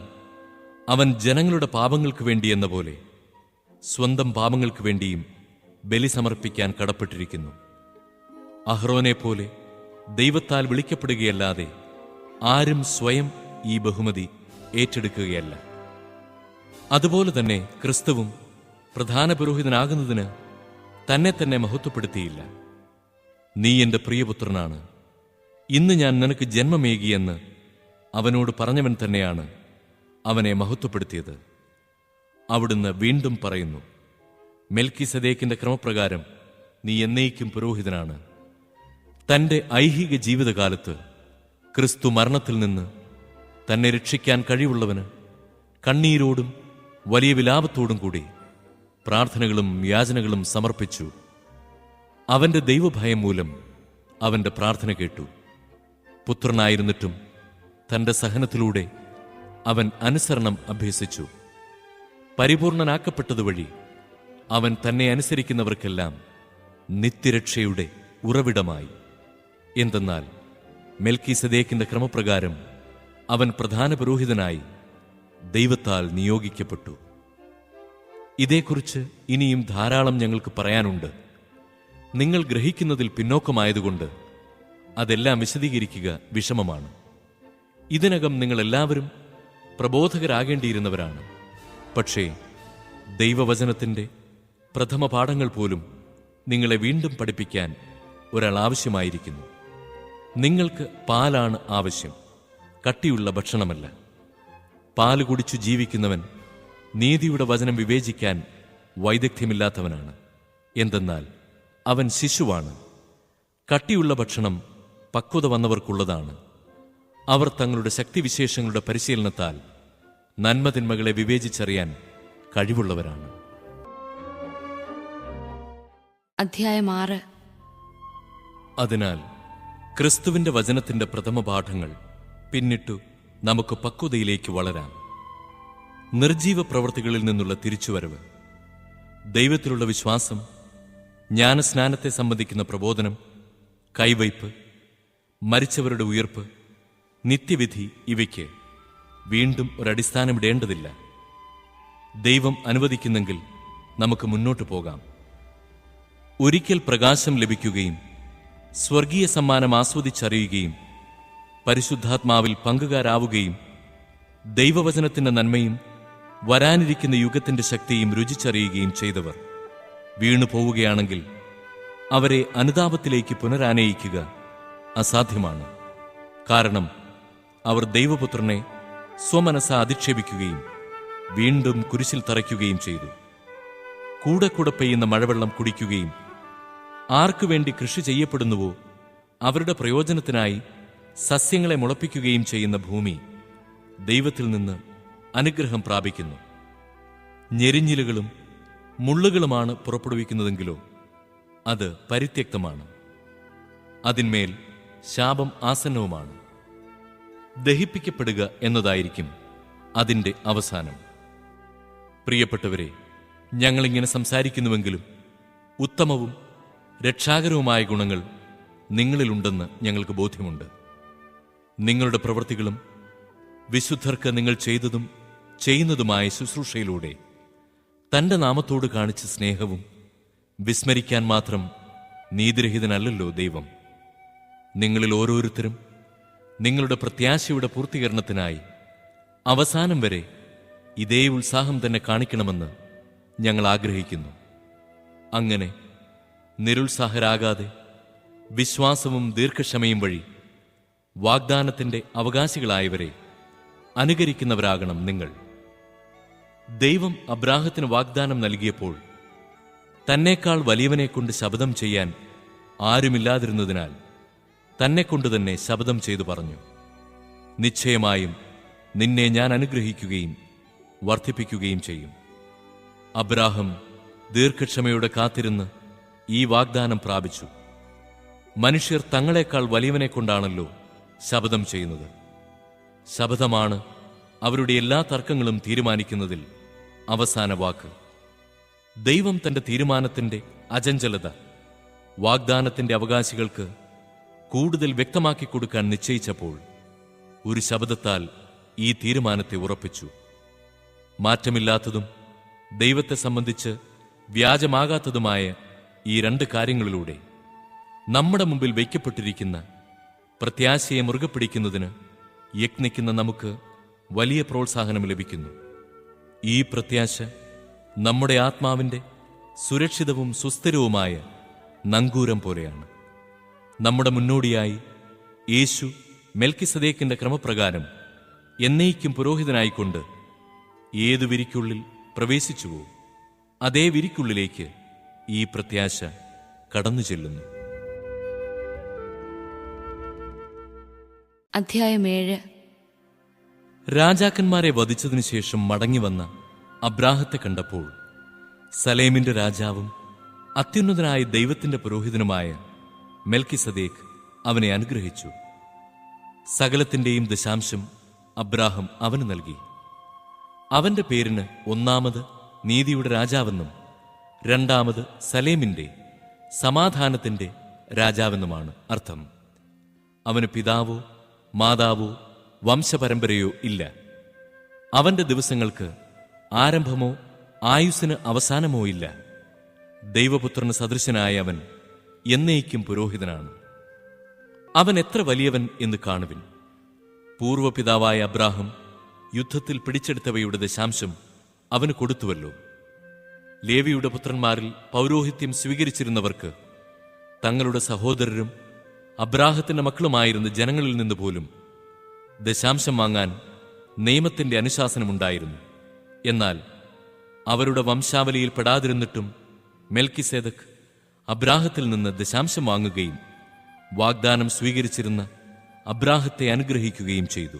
അവൻ ജനങ്ങളുടെ പാപങ്ങൾക്ക് വേണ്ടി എന്ന പോലെ സ്വന്തം പാപങ്ങൾക്ക് വേണ്ടിയും ബലി സമർപ്പിക്കാൻ കടപ്പെട്ടിരിക്കുന്നു. അഹ്റോനെ പോലെ ദൈവത്താൽ വിളിക്കപ്പെടുകയല്ലാതെ ആരും സ്വയം ഈ ബഹുമതി ഏറ്റെടുക്കുകയല്ല. അതുപോലെ തന്നെ ക്രിസ്തുവും പ്രധാന പുരോഹിതനാകുന്നതിന് തന്നെ തന്നെ മഹത്വപ്പെടുത്തിയില്ല. നീ എന്റെ പ്രിയപുത്രനാണ്, ഇന്ന് ഞാൻ നിനക്ക് ജന്മമേകിയെന്ന് അവനോട് പറഞ്ഞവൻ തന്നെയാണ് അവനെ മഹത്വപ്പെടുത്തിയത്. അവിടുന്ന് വീണ്ടും പറയുന്നു, മെൽക്കിസദേക്കിന്റെ ക്രമപ്രകാരം നീ എന്നേക്കും പുരോഹിതനാണ്. തന്റെ ഐഹിക ജീവിതകാലത്ത് ക്രിസ്തു മരണത്തിൽ നിന്ന് തന്നെ രക്ഷിക്കാൻ കഴിവുള്ളവന് കണ്ണീരോടും വലിയ വിലാപത്തോടും കൂടി പ്രാർത്ഥനകളും യാചനകളും സമർപ്പിച്ചു. അവന്റെ ദൈവഭയം മൂലം അവന്റെ പ്രാർത്ഥന കേട്ടു. പുത്രനായിരുന്നിട്ടും തന്റെ സഹനത്തിലൂടെ അവൻ അനുസരണം അഭ്യസിച്ചു. പരിപൂർണനാക്കപ്പെട്ടതുവഴി അവൻ തന്നെ അനുസരിക്കുന്നവർക്കെല്ലാം നിത്യരക്ഷയുടെ ഉറവിടമായി. എന്തെന്നാൽ മെൽക്കിസദേക്കിന്റെ ക്രമപ്രകാരം അവൻ പ്രധാന പുരോഹിതനായി ദൈവത്താൽ നിയോഗിക്കപ്പെട്ടു. ഇതേക്കുറിച്ച് ഇനിയും ധാരാളം ഞങ്ങൾക്ക് പറയാനുണ്ട്. നിങ്ങൾ ഗ്രഹിക്കുന്നതിൽ പിന്നോക്കമായതുകൊണ്ട് അതെല്ലാം വിശദീകരിക്കുക വിഷമമാണ്. ഇതിനകം നിങ്ങളെല്ലാവരും പ്രബോധകരാകേണ്ടിയിരുന്നവരാണ്. പക്ഷേ ദൈവവചനത്തിന്റെ പ്രഥമ പാഠങ്ങൾ പോലും നിങ്ങളെ വീണ്ടും പഠിപ്പിക്കാൻ ഒരാൾ ആവശ്യമായിരിക്കുന്നു. നിങ്ങൾക്ക് പാലാണ് ആവശ്യം, കട്ടിയുള്ള ഭക്ഷണമല്ല. പാല് കുടിച്ചു ജീവിക്കുന്നവൻ നീതിയുടെ വചനം വിവേചിക്കാൻ വൈദഗ്ധ്യമില്ലാത്തവനാണ്. എന്തെന്നാൽ അവൻ ശിശുവാണ്. കട്ടിയുള്ള ഭക്ഷണം പക്വത വന്നവർക്കുള്ളതാണ്. അവർ തങ്ങളുടെ ശക്തിവിശേഷങ്ങളുടെ പരിശീലനത്താൽ നന്മതിന്മകളെ വിവേചിച്ചറിയാൻ കഴിവുള്ളവരാണ്. അധ്യായം 6. അതിനാൽ ക്രിസ്തുവിന്റെ വചനത്തിന്റെ പ്രഥമ പാഠങ്ങൾ പിന്നിട്ടു നമുക്ക് പക്വതയിലേക്ക് വളരാം. നിർജീവ പ്രവൃത്തികളിൽ നിന്നുള്ള തിരിച്ചുവരവ്, ദൈവത്തിലുള്ള വിശ്വാസം, ജ്ഞാനസ്നാനത്തെ സംബന്ധിക്കുന്ന പ്രബോധനം, കൈവയ്പ്, മരിച്ചവരുടെ ഉയർപ്പ്, നിത്യവിധി ഇവയ്ക്ക് വീണ്ടും ഒരടിസ്ഥാനമിടേണ്ടതില്ല. ദൈവം അനുവദിക്കുന്നെങ്കിൽ നമുക്ക് മുന്നോട്ടു പോകാം. ഒരിക്കൽ പ്രകാശം ലഭിക്കുകയും സ്വർഗീയ സമ്മാനം ആസ്വദിച്ചറിയുകയും പരിശുദ്ധാത്മാവിൽ പങ്കുകാരാവുകയും ദൈവവചനത്തിന്റെ നന്മയും വരാനിരിക്കുന്ന യുഗത്തിന്റെ ശക്തിയും രുചിച്ചറിയുകയും ചെയ്തവർ വീണുപോവുകയാണെങ്കിൽ അവരെ അനുതാപത്തിലേക്ക് പുനരാനയിക്കുക അസാധ്യമാണ്. കാരണം അവർ ദൈവപുത്രനെ സ്വമനസ്സാ അധിക്ഷേപിക്കുകയും വീണ്ടും കുരിശിൽ തറയ്ക്കുകയും ചെയ്തു. കൂടെ കൂടെ പെയ്യുന്ന മഴവെള്ളം കുടിക്കുകയും ആർക്കുവേണ്ടി കൃഷി ചെയ്യപ്പെടുന്നുവോ അവരുടെ പ്രയോജനത്തിനായി സസ്യങ്ങളെ മുളപ്പിക്കുകയും ചെയ്യുന്ന ഭൂമി ദൈവത്തിൽ നിന്ന് അനുഗ്രഹം പ്രാപിക്കുന്നു. ഞെരിഞ്ഞിലുകളും മുള്ളുകളുമാണ് പുറപ്പെടുവിക്കുന്നതെങ്കിലോ അത് പരിത്യക്തമാണ്. അതിന്മേൽ ശാപം ആസന്നവുമാണ്. ദഹിപ്പിക്കപ്പെടുക എന്നതായിരിക്കും അതിൻ്റെ അവസാനം. പ്രിയപ്പെട്ടവരെ, ഞങ്ങളിങ്ങനെ സംസാരിക്കുന്നുവെങ്കിലും ഉത്തമവും രക്ഷാകരവുമായ ഗുണങ്ങൾ നിങ്ങളിലുണ്ടെന്ന് ഞങ്ങൾക്ക് ബോധ്യമുണ്ട്. നിങ്ങളുടെ പ്രവൃത്തികളും വിശുദ്ധർക്ക് നിങ്ങൾ ചെയ്തതും ചെയ്യുന്നതുമായ ശുശ്രൂഷയിലൂടെ തന്റെ നാമത്തോട് കാണിച്ച സ്നേഹവും വിസ്മരിക്കാൻ മാത്രം നീതിരഹിതനല്ലല്ലോ ദൈവം. നിങ്ങളിൽ ഓരോരുത്തരും നിങ്ങളുടെ പ്രത്യാശയുടെ പൂർത്തീകരണത്തിനായി അവസാനം വരെ ഇതേ ഉത്സാഹം തന്നെ കാണിക്കണമെന്ന് ഞങ്ങൾ ആഗ്രഹിക്കുന്നു. അങ്ങനെ നിരുത്സാഹരാകാതെ വിശ്വാസവും ദീർഘക്ഷമയും വഴി വാഗ്ദാനത്തിന്റെ അവകാശികളായവരെ അനുകരിക്കുന്നവരാകണം നിങ്ങൾ. ദൈവം അബ്രാഹത്തിന് വാഗ്ദാനം നൽകിയപ്പോൾ തന്നേക്കാൾ വലിയവനെക്കൊണ്ട് ശപഥം ചെയ്യാൻ ആരുമില്ലാതിരുന്നതിനാൽ തന്നെക്കൊണ്ട് തന്നെ ശപഥം ചെയ്തു പറഞ്ഞു, നിശ്ചയമായും നിന്നെ ഞാൻ അനുഗ്രഹിക്കുകയും വർദ്ധിപ്പിക്കുകയും ചെയ്യും. അബ്രാഹം ദീർഘക്ഷമയോടെ കാത്തിരുന്ന് ഈ വാഗ്ദാനം പ്രാപിച്ചു. മനുഷ്യർ തങ്ങളെക്കാൾ വലിയവനെക്കൊണ്ടാണല്ലോ ശപഥം ചെയ്യുന്നത്. ശപഥമാണ് അവരുടെ എല്ലാ തർക്കങ്ങളും തീരുമാനിക്കുന്നതിൽ അവസാന വാക്ക്. ദൈവം തന്റെ തീരുമാനത്തിന്റെ അചഞ്ചലത വാഗ്ദാനത്തിന്റെ അവകാശികൾക്ക് കൂടുതൽ വ്യക്തമാക്കി കൊടുക്കാൻ നിശ്ചയിച്ചപ്പോൾ ഒരു ശപഥത്താൽ ഈ തീരുമാനത്തെ ഉറപ്പിച്ചു. മാറ്റമില്ലാത്തതും ദൈവത്തെ സംബന്ധിച്ച് വ്യാജമാകാത്തതുമായ ഈ രണ്ട് കാര്യങ്ങളിലൂടെ നമ്മുടെ മുമ്പിൽ വയ്ക്കപ്പെട്ടിരിക്കുന്ന പ്രത്യാശയെ മുറുകെ പിടിക്കുന്നതിന് യത്നിക്കുന്ന നമുക്ക് വലിയ പ്രോത്സാഹനം ലഭിക്കുന്നു. ഈ പ്രത്യാശ നമ്മുടെ ആത്മാവിന്റെ സുരക്ഷിതവും സുസ്ഥിരവുമായ നങ്കൂരം പോലെയാണ്. നമ്മുടെ മുന്നോടിയായി യേശു മെൽക്കിസദേക്കിന്റെ ക്രമപ്രകാരം എന്നേക്കും പുരോഹിതനായിക്കൊണ്ട് ഏതു വിരിക്കുള്ളിൽ പ്രവേശിച്ചുവോ അതേ വിരിക്കുള്ളിലേക്ക് ഈ പ്രത്യാശ കടന്നു ചെല്ലുന്നു. അധ്യായം 7. രാജാക്കന്മാരെ വധിച്ചതിനു ശേഷം മടങ്ങിവന്ന അബ്രാഹത്തെ കണ്ടപ്പോൾ സലേമിന്റെ രാജാവും അത്യുന്നതനായ ദൈവത്തിന്റെ പുരോഹിതനുമായ മെൽക്കിസദേക്ക് അവനെ അനുഗ്രഹിച്ചു. സകലത്തിന്റെയും ദശാംശം അബ്രാഹം അവന് നൽകി. അവന്റെ പേരിന് ഒന്നാമത് നീതിയുടെ രാജാവെന്നും രണ്ടാമത് സലേമിന്റെ സമാധാനത്തിന്റെ രാജാവെന്നുമാണ് അർത്ഥം. അവന് പിതാവോ മാതാവോ വംശപരമ്പരയോ ഇല്ല. അവന്റെ ദിവസങ്ങൾക്ക് ആരംഭമോ ആയുസ്സിന് അവസാനമോ ഇല്ല. ദൈവപുത്രന് സദൃശനായ അവൻ എന്നേക്കും പുരോഹിതനാണ്. അവൻ എത്ര വലിയവൻ എന്ന് കാണുവിൻ. പൂർവപിതാവായ അബ്രാഹം യുദ്ധത്തിൽ പിടിച്ചെടുത്തവയുടെ ദശാംശം അവന് കൊടുത്തുവല്ലോ. ലേവിയുടെ പുത്രന്മാരിൽ പൗരോഹിത്യം സ്വീകരിച്ചിരുന്നവർക്ക് തങ്ങളുടെ സഹോദരരും അബ്രാഹത്തിന്റെ മക്കളുമായിരുന്ന ജനങ്ങളിൽ നിന്ന് പോലും ദശാംശം വാങ്ങാൻ നിയമത്തിന്റെ അനുശാസനമുണ്ടായിരുന്നു. എന്നാൽ അവരുടെ വംശാവലിയിൽ പെടാതിരുന്നിട്ടും മെൽക്കിസേദക്ക് അബ്രാഹത്തിൽ നിന്ന് ദശാംശം വാങ്ങുകയും വാഗ്ദാനം സ്വീകരിച്ചിരുന്ന അബ്രാഹത്തെ അനുഗ്രഹിക്കുകയും ചെയ്തു.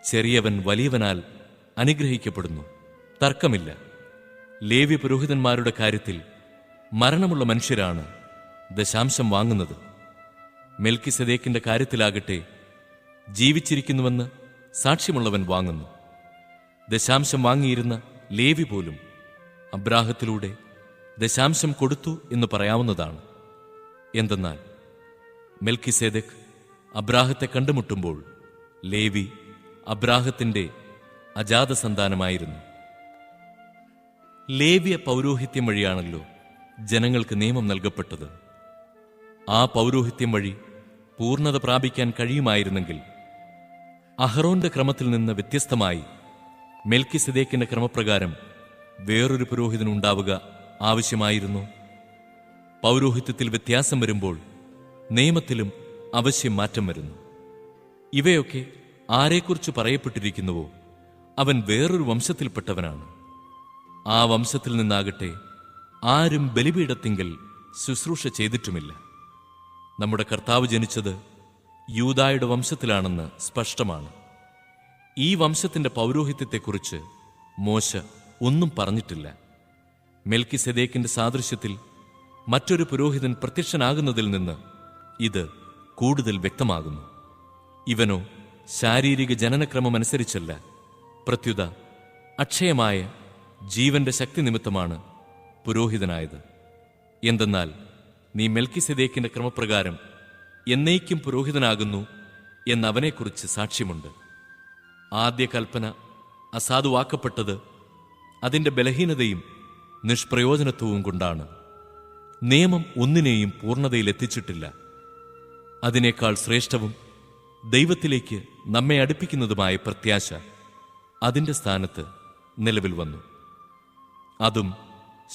ചെറിയവൻ വലിയവനാൽ അനുഗ്രഹിക്കപ്പെടുന്നു, തർക്കമില്ല. ലേവ്യ പുരോഹിതന്മാരുടെ കാര്യത്തിൽ മരണമുള്ള മനുഷ്യരാണ് ദശാംശം വാങ്ങുന്നത്. മെൽക്കിസദേക്കിന്റെ കാര്യത്തിലാകട്ടെ ജീവിച്ചിരിക്കുന്നുവെന്ന് സാക്ഷ്യമുള്ളവൻ വാങ്ങുന്നു. ദശാംശം വാങ്ങിയിരുന്ന ലേവി പോലും അബ്രാഹത്തിലൂടെ ദശാംശം കൊടുത്തു എന്ന് പറയാവുന്നതാണ്. എന്തെന്നാൽ മെൽക്കിസേദക്ക് അബ്രാഹത്തെ കണ്ടുമുട്ടുമ്പോൾ ലേവി അബ്രാഹത്തിന്റെ അജാതസന്താനമായിരുന്നു. ലേവ്യ പൗരോഹിത്യം വഴിയാണല്ലോ ജനങ്ങൾക്ക് നിയമം നൽകപ്പെട്ടത്. ആ പൗരോഹിത്യം വഴി പൂർണ്ണത പ്രാപിക്കാൻ കഴിയുമായിരുന്നെങ്കിൽ അഹറോന്റെ ക്രമത്തിൽ നിന്ന് വ്യത്യസ്തമായി മെൽക്കിസദേക്കിന്റെ ക്രമപ്രകാരം വേറൊരു പുരോഹിതനുണ്ടാവുക ആവശ്യമായിരുന്നു. പൗരോഹിത്യത്തിൽ വ്യത്യാസം വരുമ്പോൾ നിയമത്തിലും അവശ്യം മാറ്റം വരുന്നു. ഇവയൊക്കെ ആരെക്കുറിച്ച് പറയപ്പെട്ടിരിക്കുന്നുവോ അവൻ വേറൊരു വംശത്തിൽപ്പെട്ടവനാണ്. ആ വംശത്തിൽ നിന്നാകട്ടെ ആരും ബലിപീഠത്തിങ്കൽ ശുശ്രൂഷ ചെയ്തിട്ടുമില്ല. നമ്മുടെ കർത്താവ് ജനിച്ചത് യൂദായുടെ വംശത്തിലാണെന്ന് സ്പഷ്ടമാണ്. ഈ വംശത്തിന്റെ പൗരോഹിത്യത്തെക്കുറിച്ച് മോശ ഒന്നും പറഞ്ഞിട്ടില്ല. മെൽക്കിസദേക്കിന്റെ സാദൃശ്യത്തിൽ മറ്റൊരു പുരോഹിതൻ പ്രത്യക്ഷനാകുന്നതിൽ നിന്ന് ഇത് കൂടുതൽ വ്യക്തമാകുന്നു. ഇവനോ ശാരീരിക ജനനക്രമമനുസരിച്ചല്ല, പ്രത്യുത അക്ഷയമായ ജീവന്റെ ശക്തി നിമിത്തമാണ് പുരോഹിതനായത്. എന്തെന്നാൽ നീ മെൽക്കിസദേക്കിന്റെ ക്രമപ്രകാരം എന്നേക്കും പുരോഹിതനാകുന്നു എന്നവനെക്കുറിച്ച് സാക്ഷ്യമുണ്ട്. ആദ്യ കൽപ്പന അസാധുവാക്കപ്പെട്ടത് അതിന്റെ ബലഹീനതയും നിഷ്പ്രയോജനത്വവും കൊണ്ടാണ്. നിയമം ഒന്നിനെയും പൂർണ്ണതയിലെത്തിച്ചിട്ടില്ല. അതിനേക്കാൾ ശ്രേഷ്ഠവും ദൈവത്തിലേക്ക് നമ്മെ അടുപ്പിക്കുന്നതുമായ പ്രത്യാശ അതിന്റെ സ്ഥാനത്ത് നിലവിൽ വന്നു. അതും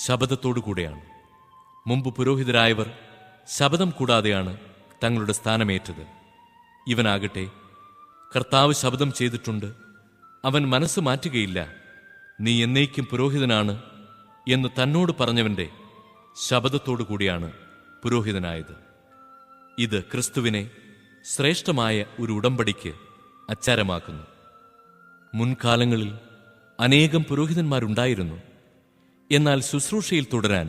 ശപഥത്തോടുകൂടെയാണ്. മുമ്പ് പുരോഹിതരായവർ ശപഥം കൂടാതെയാണ് തങ്ങളുടെ സ്ഥാനമേറ്റത്. ഇവനാകട്ടെ കർത്താവ് ശപഥം ചെയ്തിട്ടുണ്ട്, അവൻ മനസ്സ് മാറ്റുകയില്ല, നീ എന്നേക്കും പുരോഹിതനാണ് എന്ന് തന്നോട് പറഞ്ഞവന്റെ ശപഥത്തോടുകൂടിയാണ് പുരോഹിതനായത്. ഇത് ക്രിസ്തുവിനെ ശ്രേഷ്ഠമായ ഒരു ഉടമ്പടിക്ക് അച്ചാരമാക്കുന്നു. മുൻകാലങ്ങളിൽ അനേകം പുരോഹിതന്മാരുണ്ടായിരുന്നു. എന്നാൽ ശുശ്രൂഷയിൽ തുടരാൻ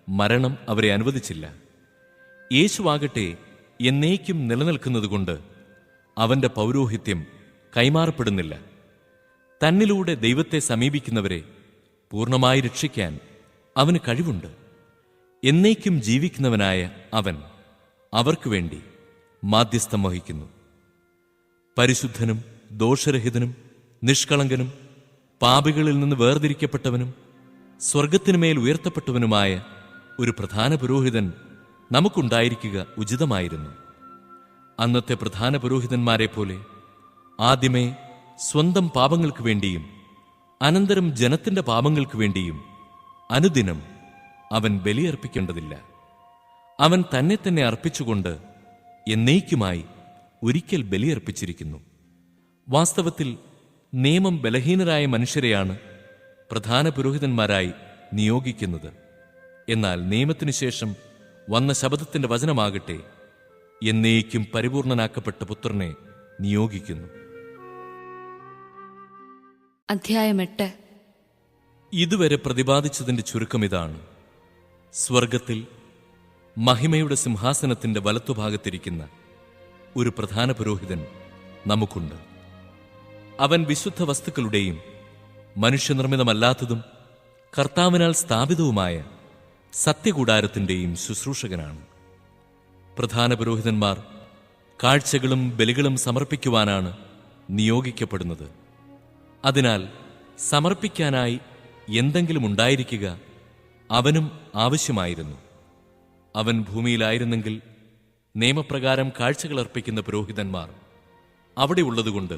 മരണം അവരെ അനുവദിച്ചില്ല. യേശുവാകട്ടെ എന്നേക്കും നിലനിൽക്കുന്നതുകൊണ്ട് അവന്റെ പൗരോഹിത്യം കൈമാറപ്പെടുന്നില്ല. തന്നിലൂടെ ദൈവത്തെ സമീപിക്കുന്നവരെ പൂർണ്ണമായി രക്ഷിക്കാൻ അവന് കഴിവുണ്ട്. എന്നേക്കും ജീവിക്കുന്നവനായ അവൻ അവർക്കു വേണ്ടി മാധ്യസ്ഥം വഹിക്കുന്നു. പരിശുദ്ധനും ദോഷരഹിതനും നിഷ്കളങ്കനും പാപികളിൽ നിന്ന് വേർതിരിക്കപ്പെട്ടവനും സ്വർഗത്തിനുമേൽ ഉയർത്തപ്പെട്ടവനുമായ ഒരു പ്രധാന പുരോഹിതൻ നമുക്കുണ്ടായിരിക്കുക ഉചിതമായിരുന്നു. അന്നത്തെ പ്രധാന പുരോഹിതന്മാരെ പോലെ ആദ്യമേ സ്വന്തം പാപങ്ങൾക്ക് വേണ്ടിയും അനന്തരം ജനത്തിന്റെ പാപങ്ങൾക്ക് വേണ്ടിയും അനുദിനം അവൻ ബലിയർപ്പിക്കേണ്ടതില്ല. അവൻ തന്നെ തന്നെ അർപ്പിച്ചുകൊണ്ട് എന്നേക്കുമായി ഒരിക്കൽ ബലിയർപ്പിച്ചിരിക്കുന്നു. വാസ്തവത്തിൽ നിയമം ബലഹീനരായ മനുഷ്യരെയാണ് പ്രധാന പുരോഹിതന്മാരായി നിയോഗിക്കുന്നത്. എന്നാൽ നിയമത്തിനു ശേഷം വന്ന ശബദത്തിന്റെ വചനമാകട്ടെ എന്നേക്കും പരിപൂർണനാക്കപ്പെട്ട പുത്രനെ നിയോഗിക്കുന്നു. അധ്യായം 8. ഇതുവരെ പ്രതിപാദിച്ചതിന്റെ ചുരുക്കം ഇതാണ്. സ്വർഗത്തിൽ മഹിമയുടെ സിംഹാസനത്തിന്റെ വലത്തുഭാഗത്തിരിക്കുന്ന ഒരു പ്രധാന പുരോഹിതൻ നമുക്കുണ്ട്. അവൻ വിശുദ്ധ വസ്തുക്കളുടെയും മനുഷ്യനിർമ്മിതമല്ലാത്തതും കർത്താവിനാൽ സ്ഥാപിതവുമായ സത്യകൂടാരത്തിന്റെയും ശുശ്രൂഷകനാണ്. പ്രധാന പുരോഹിതന്മാർ കാഴ്ചകളും ബലികളും സമർപ്പിക്കുവാനാണ് നിയോഗിക്കപ്പെടുന്നത്. അതിനാൽ സമർപ്പിക്കാനായി എന്തെങ്കിലും ഉണ്ടായിരിക്കുക അവനും ആവശ്യമായിരുന്നു. അവൻ ഭൂമിയിലായിരുന്നെങ്കിൽ നിയമപ്രകാരം കാഴ്ചകൾ അർപ്പിക്കുന്ന പുരോഹിതന്മാർ അവിടെ ഉള്ളതുകൊണ്ട്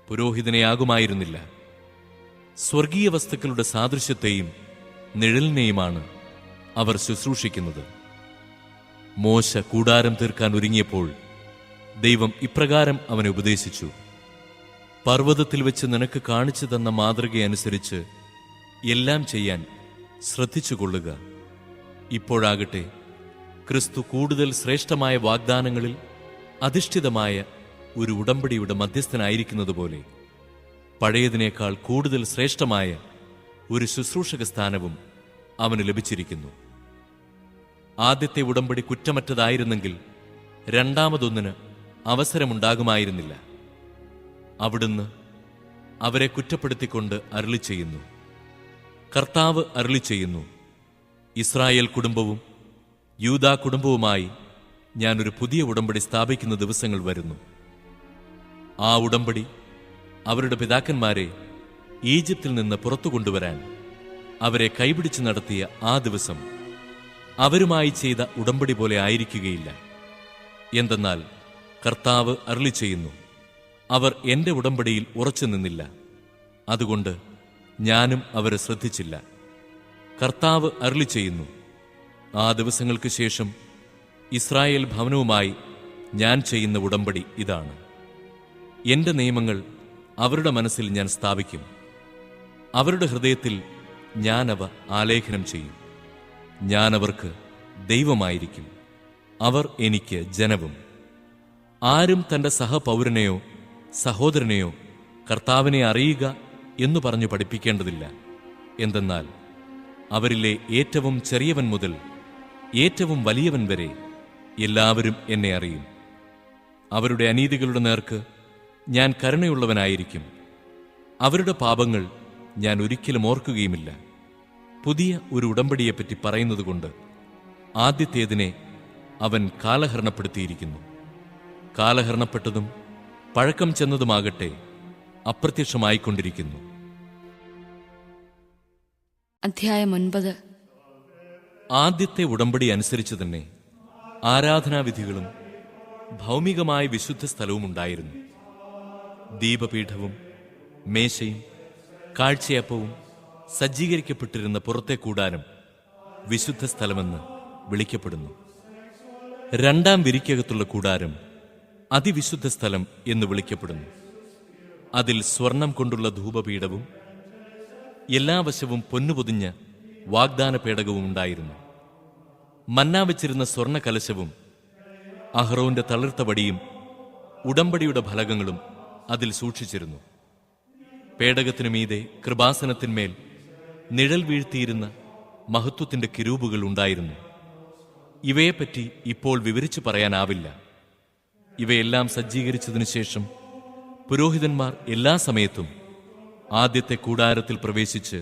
പുരോഹിതനെയാകുമായിരുന്നില്ല. സ്വർഗീയ വസ്തുക്കളുടെ സാദൃശ്യത്തെയും നിഴലിനെയുമാണ് അവർ ശുശ്രൂഷിക്കുന്നത്. മോശ കൂടാരം തീർക്കാൻ ഒരുങ്ങിയപ്പോൾ ദൈവം ഇപ്രകാരം അവനെ ഉപദേശിച്ചു: പർവ്വതത്തിൽ വെച്ച് നിനക്ക് കാണിച്ചു തന്ന മാതൃകയനുസരിച്ച് എല്ലാം ചെയ്യാൻ ശ്രദ്ധിച്ചുകൊള്ളുക. ഇപ്പോഴാകട്ടെ ക്രിസ്തു കൂടുതൽ ശ്രേഷ്ഠമായ വാഗ്ദാനങ്ങളിൽ അധിഷ്ഠിതമായ ഒരു ഉടമ്പടിയുടെ മധ്യസ്ഥനായിരിക്കുന്നതുപോലെ പഴയതിനേക്കാൾ കൂടുതൽ ശ്രേഷ്ഠമായ ഒരു ശുശ്രൂഷക സ്ഥാനവും അവന് ലഭിച്ചിരിക്കുന്നു. ആദ്യത്തെ ഉടമ്പടി കുറ്റമറ്റതായിരുന്നെങ്കിൽ രണ്ടാമതൊന്നിന് അവസരമുണ്ടാകുമായിരുന്നില്ല. അവിടുന്ന് അവരെ കുറ്റപ്പെടുത്തിക്കൊണ്ട് അരുളിച്ചെയ്യുന്നു. കർത്താവ് അരുളിച്ചെയ്യുന്നു: ഇസ്രായേൽ കുടുംബവും യൂദാ കുടുംബവുമായി ഞാനൊരു പുതിയ ഉടമ്പടി സ്ഥാപിക്കുന്ന ദിവസങ്ങൾ വരുന്നു. ആ ഉടമ്പടി അവരുടെ പിതാക്കന്മാരെ ഈജിപ്തിൽ നിന്ന് പുറത്തു കൊണ്ടുവരാൻ അവരെ കൈപിടിച്ച് നടത്തിയ ആ ദിവസം അവരുമായി ചെയ്ത ഉടമ്പടി പോലെ ആയിരിക്കുകയില്ല. എന്തെന്നാൽ കർത്താവ് അരുളിച്ചെയ്യുന്നു: അവർ എന്റെ ഉടമ്പടിയിൽ ഉറച്ചു നിന്നില്ല, അതുകൊണ്ട് ഞാനും അവരെ ശ്രദ്ധിച്ചില്ല. കർത്താവ് അരുളിച്ചെയ്യുന്നു: ആ ദിവസങ്ങൾക്ക് ശേഷം ഇസ്രായേൽ ഭവനവുമായി ഞാൻ ചെയ്യുന്ന ഉടമ്പടി ഇതാണ്. എന്റെ നിയമങ്ങൾ അവരുടെ മനസ്സിൽ ഞാൻ സ്ഥാപിക്കും, അവരുടെ ഹൃദയത്തിൽ ഞാൻ അവ ആലേഖനം ചെയ്യും. ഞാൻ അവർക്ക് ദൈവമായിരിക്കും, അവർ എനിക്ക് ജനവും. ആരും തന്റെ സഹപൗരനെയോ സഹോദരനെയോ കർത്താവിനെ അറിയുക എന്നു പറഞ്ഞു പഠിപ്പിക്കേണ്ടതില്ല. എന്തെന്നാൽ അവരിലെ ഏറ്റവും ചെറിയവൻ മുതൽ ഏറ്റവും വലിയവൻ വരെ എല്ലാവരും എന്നെ അറിയും. അവരുടെ അനീതികളുടെ നേർക്ക് ഞാൻ കരുണയുള്ളവനായിരിക്കും, അവരുടെ പാപങ്ങൾ ഞാൻ ഒരിക്കലും ഓർക്കുകയുമില്ല. പുതിയ ഒരു ഉടമ്പടിയെപ്പറ്റി പറയുന്നതുകൊണ്ട് ആദ്യത്തേതിനെ അവൻ കാലഹരണപ്പെടുത്തിയിരിക്കുന്നു. കാലഹരണപ്പെട്ടതും പഴക്കം ചെന്നതുമാകട്ടെ അപ്രത്യക്ഷമായിക്കൊണ്ടിരിക്കുന്നു. അധ്യായം 9. ആദ്യത്തെ ഉടമ്പടി അനുസരിച്ച് തന്നെ ആരാധനാവിധികളും ഭൗമികമായ വിശുദ്ധ സ്ഥലവും ഉണ്ടായിരുന്നു. ദീപപീഠവും മേശയും കാഴ്ചയപ്പവും സജ്ജീകരിക്കപ്പെട്ടിരുന്ന പുറത്തെ കൂടാരം വിശുദ്ധ സ്ഥലമെന്ന് വിളിക്കപ്പെടുന്നു. രണ്ടാം വിരിക്കകത്തുള്ള കൂടാരം അതിവിശുദ്ധ സ്ഥലം എന്ന് വിളിക്കപ്പെടുന്നു. അതിൽ സ്വർണം കൊണ്ടുള്ള ധൂപപീഠവും എല്ലാ വശവും പൊന്നുപൊതിഞ്ഞ വാഗ്ദാന പേടകവും ഉണ്ടായിരുന്നു. മന്ന വെച്ചിരുന്ന സ്വർണ്ണ കലശവും അഹ്റോന്റെ തളിർത്ത വടിയും ഉടമ്പടിയുടെ ഫലകങ്ങളും അതിൽ സൂക്ഷിച്ചിരുന്നു. പേടകത്തിനു മീതെ കൃപാസനത്തിന്മേൽ നിഴൽ വീഴ്ത്തിയിരുന്ന മഹത്വത്തിന്റെ കിരൂബുകൾ ഉണ്ടായിരുന്നു. ഇവയെപ്പറ്റി ഇപ്പോൾ വിവരിച്ചു പറയാനാവില്ല. ഇവയെല്ലാം സജ്ജീകരിച്ചതിനു ശേഷം പുരോഹിതന്മാർ എല്ലാ സമയത്തും ആദ്യത്തെ കൂടാരത്തിൽ പ്രവേശിച്ച്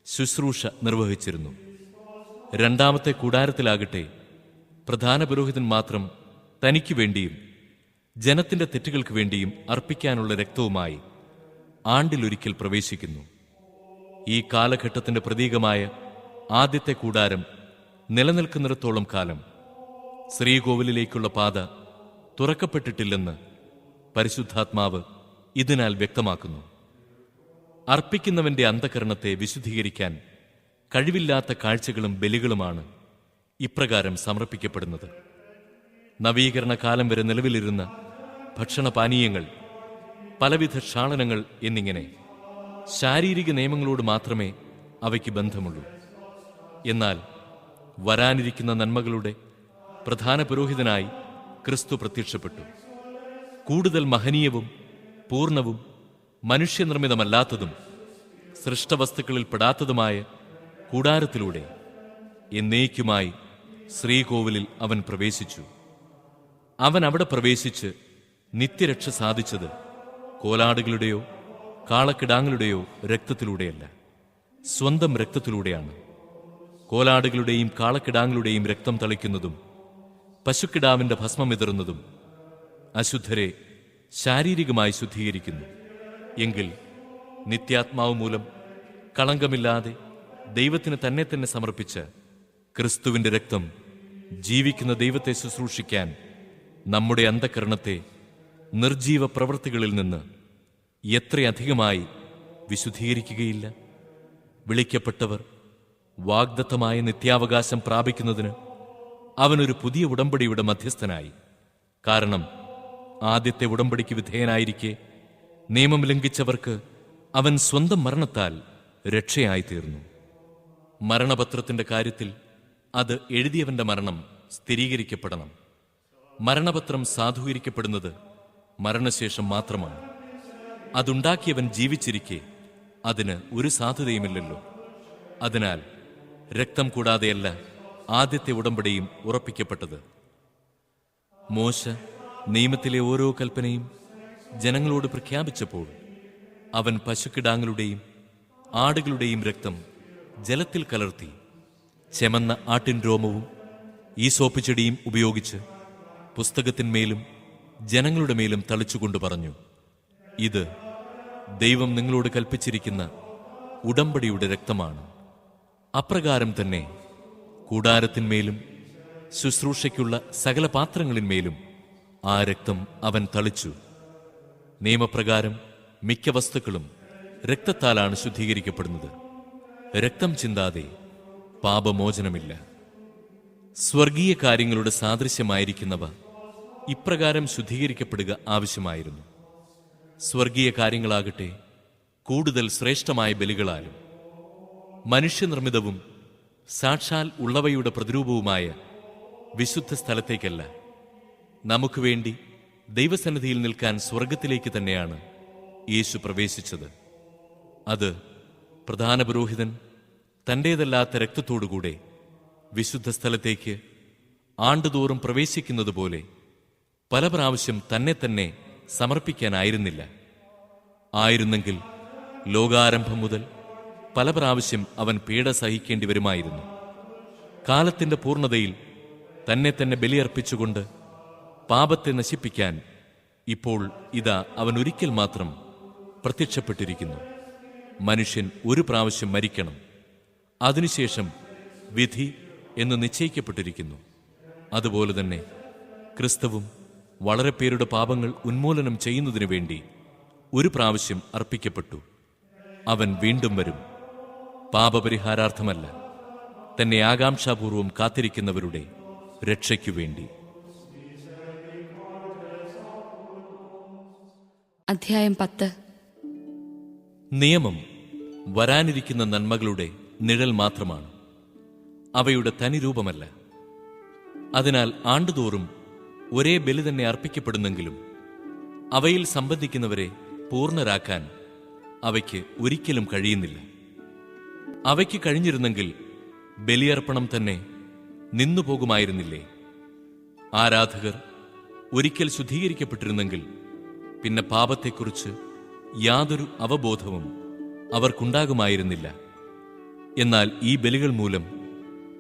ശുശ്രൂഷ നിർവഹിച്ചിരുന്നു. രണ്ടാമത്തെ കൂടാരത്തിലാകട്ടെ പ്രധാന പുരോഹിതൻ മാത്രം തനിക്കു വേണ്ടിയും ജനത്തിന്റെ തെറ്റുകൾക്ക് വേണ്ടിയും അർപ്പിക്കാനുള്ള രക്തവുമായി ആണ്ടിലൊരിക്കൽ പ്രവേശിക്കുന്നു. ഈ കാലഘട്ടത്തിന്റെ പ്രതീകമായ ആദ്യത്തെ കൂടാരം നിലനിൽക്കുന്നിടത്തോളം കാലം ശ്രീകോവിലിലേക്കുള്ള പാത തുറക്കപ്പെട്ടിട്ടില്ലെന്ന് പരിശുദ്ധാത്മാവ് ഇതിനാൽ വ്യക്തമാക്കുന്നു. അർപ്പിക്കുന്നവന്റെ അന്ധകരണത്തെ വിശുദ്ധീകരിക്കാൻ കഴിവില്ലാത്ത കാഴ്ചകളും ബലികളുമാണ് ഇപ്രകാരം സമർപ്പിക്കപ്പെടുന്നത്. നവീകരണ കാലം വരെ നിലവിലിരുന്ന ഭക്ഷണപാനീയങ്ങൾ, പലവിധ ക്ഷാളനങ്ങൾ എന്നിങ്ങനെ ശാരീരിക നിയമങ്ങളോട് മാത്രമേ അവയ്ക്ക് ബന്ധമുള്ളൂ. എന്നാൽ വരാനിരിക്കുന്ന നന്മകളുടെ പ്രധാന പുരോഹിതനായി ക്രിസ്തു പ്രത്യക്ഷപ്പെട്ടു. കൂടുതൽ മഹനീയവും പൂർണ്ണവും മനുഷ്യനിർമ്മിതമല്ലാത്തതും സൃഷ്ടവസ്തുക്കളിൽ പെടാത്തതുമായ കൂടാരത്തിലൂടെ എന്നേക്കുമായി ശ്രീകോവിലിൽ അവൻ പ്രവേശിച്ചു. അവൻ അവിടെ പ്രവേശിച്ച് നിത്യരക്ഷ സാധിച്ചത് കോലാടുകളുടെയോ കാളക്കിടാങ്ങളുടെയോ രക്തത്തിലൂടെയല്ല, സ്വന്തം രക്തത്തിലൂടെയാണ്. കോലാടുകളുടെയും കാളക്കിടാങ്ങളുടെയും രക്തം തളിക്കുന്നതും പശുക്കിടാവിന്റെ ഭസ്മം വിതറുന്നതും അശുദ്ധരെ ശാരീരികമായി ശുദ്ധീകരിക്കുന്നു. എങ്കിൽ നിത്യാത്മാവ് മൂലം കളങ്കമില്ലാതെ ദൈവത്തിന് തന്നെ തന്നെ സമർപ്പിച്ച ക്രിസ്തുവിന്റെ രക്തം ജീവിക്കുന്ന ദൈവത്തെ ശുശ്രൂഷിക്കാൻ നമ്മുടെ അന്ധകരണത്തെ നിർജീവ പ്രവൃത്തികളിൽ നിന്ന് എത്രയധികമായി വിശുദ്ധീകരിക്കുകയില്ല. വിളിക്കപ്പെട്ടവർ വാഗ്ദത്തമായ നിത്യാവകാശം പ്രാപിക്കുന്നതിന് അവനൊരു പുതിയ ഉടമ്പടിയുടെ മധ്യസ്ഥനായി. കാരണം ആദ്യത്തെ ഉടമ്പടിക്ക് വിധേയനായിരിക്കെ നിയമം ലംഘിച്ചവർക്ക് അവൻ സ്വന്തം മരണത്താൽ രക്ഷയായിത്തീർന്നു. മരണപത്രത്തിന്റെ കാര്യത്തിൽ അത് എഴുതിയവന്റെ മരണം സ്ഥിരീകരിക്കപ്പെടണം. മരണപത്രം സാധൂകരിക്കപ്പെടുന്നത് മരണശേഷം മാത്രമാണ്. അതുണ്ടാക്കിയവൻ ജീവിച്ചിരിക്കെ അതിന് ഒരു സാധുതയുമില്ലല്ലോ. അതിനാൽ രക്തം കൂടാതെയല്ല ആദ്യത്തെ ഉടമ്പടിയും ഉറപ്പിക്കപ്പെട്ടത്. മോശ നിയമത്തിലെ ഓരോ കൽപ്പനയും ജനങ്ങളോട് പ്രഖ്യാപിച്ചപ്പോൾ അവൻ പശുക്കിടാങ്ങളുടെയും ആടുകളുടെയും രക്തം ജലത്തിൽ കലർത്തി ചെമന്ന ആട്ടിൻ രോമവും ഈസോപ്പ് ചെടിയും ഉപയോഗിച്ച് പുസ്തകത്തിന്മേലും ജനങ്ങളുടെ മേലും തളിച്ചുകൊണ്ട് പറഞ്ഞു, ഇത് ദൈവം നിങ്ങളോട് കൽപ്പിച്ചിരിക്കുന്ന ഉടമ്പടിയുടെ രക്തമാണ്. അപ്രകാരം തന്നെ കൂടാരത്തിന്മേലും ശുശ്രൂഷയ്ക്കുള്ള സകല പാത്രങ്ങളിന്മേലും ആ രക്തം അവൻ തളിച്ചു. നിയമപ്രകാരം മിക്ക വസ്തുക്കളും രക്തത്താലാണ് ശുദ്ധീകരിക്കപ്പെടുന്നത്. രക്തം ചിന്താതെ പാപമോചനമില്ല. സ്വർഗീയ കാര്യങ്ങളുടെ സാദൃശ്യമായിരിക്കുന്നവ ഇപ്രകാരം ശുദ്ധീകരിക്കപ്പെടുക ആവശ്യമായിരുന്നു. സ്വർഗീയ കാര്യങ്ങളാകട്ടെ കൂടുതൽ ശ്രേഷ്ഠമായ ബലികളാലും മനുഷ്യനിർമ്മിതവും സാക്ഷാൽ ഉള്ളവയുടെ പ്രതിരൂപവുമായ വിശുദ്ധ സ്ഥലത്തേക്കല്ല, നമുക്ക് വേണ്ടി ദൈവസന്നിധിയിൽ നിൽക്കാൻ സ്വർഗത്തിലേക്ക് തന്നെയാണ് യേശു പ്രവേശിച്ചത്. അത് പ്രധാന പുരോഹിതൻ തന്റേതല്ലാത്ത രക്തത്തോടുകൂടെ വിശുദ്ധ സ്ഥലത്തേക്ക് ആണ്ടുതോറും പ്രവേശിക്കുന്നത് പോലെ പല പ്രാവശ്യം തന്നെ തന്നെ സമർപ്പിക്കാനായിരുന്നില്ല. ആയിരുന്നെങ്കിൽ ലോകാരംഭം മുതൽ പല പ്രാവശ്യം അവൻ പീഡ സഹിക്കേണ്ടി വരുമായിരുന്നു. കാലത്തിന്റെ പൂർണ്ണതയിൽ തന്നെ തന്നെ ബലിയർപ്പിച്ചുകൊണ്ട് പാപത്തെ നശിപ്പിക്കാൻ ഇപ്പോൾ ഇതാ അവൻ ഒരിക്കൽ മാത്രം പ്രത്യക്ഷപ്പെട്ടിരിക്കുന്നു. മനുഷ്യൻ ഒരു പ്രാവശ്യം മരിക്കണം, അതിനുശേഷം വിധി എന്ന് നിശ്ചയിക്കപ്പെട്ടിരിക്കുന്നു. അതുപോലെ തന്നെ ക്രിസ്തുവും വളരെ പേരുടെ പാപങ്ങൾ ഉന്മൂലനം ചെയ്യുന്നതിനു വേണ്ടി ഒരു പ്രാവശ്യം അർപ്പിക്കപ്പെട്ടു. അവൻ വീണ്ടും വരും, പാപപരിഹാരാർത്ഥമല്ല, തന്നെ ആകാംക്ഷാപൂർവം കാത്തിരിക്കുന്നവരുടെ രക്ഷയ്ക്കു വേണ്ടി. അധ്യായം 10. നിയമം വരാനിരിക്കുന്ന നന്മകളുടെ നിഴൽ മാത്രമാണ്, അവയുടെ തനിരൂപമല്ല. അതിനാൽ ആണ്ടുതോറും ഒരേ ബലി തന്നെ അർപ്പിക്കപ്പെടുന്നെങ്കിലും അവയിൽ സംബന്ധിക്കുന്നവരെ പൂർണ്ണരാക്കാൻ അവയ്ക്ക് ഒരിക്കലും കഴിയുന്നില്ല. അവയ്ക്ക് കഴിഞ്ഞിരുന്നെങ്കിൽ ബലിയർപ്പണം തന്നെ നിന്നുപോകുമായിരുന്നില്ലേ? ആരാധകർ ഒരിക്കൽ ശുദ്ധീകരിക്കപ്പെട്ടിരുന്നെങ്കിൽ പിന്നെ പാപത്തെക്കുറിച്ച് യാതൊരു അവബോധവും അവർക്കുണ്ടാകുമായിരുന്നില്ല. എന്നാൽ ഈ ബലികൾ മൂലം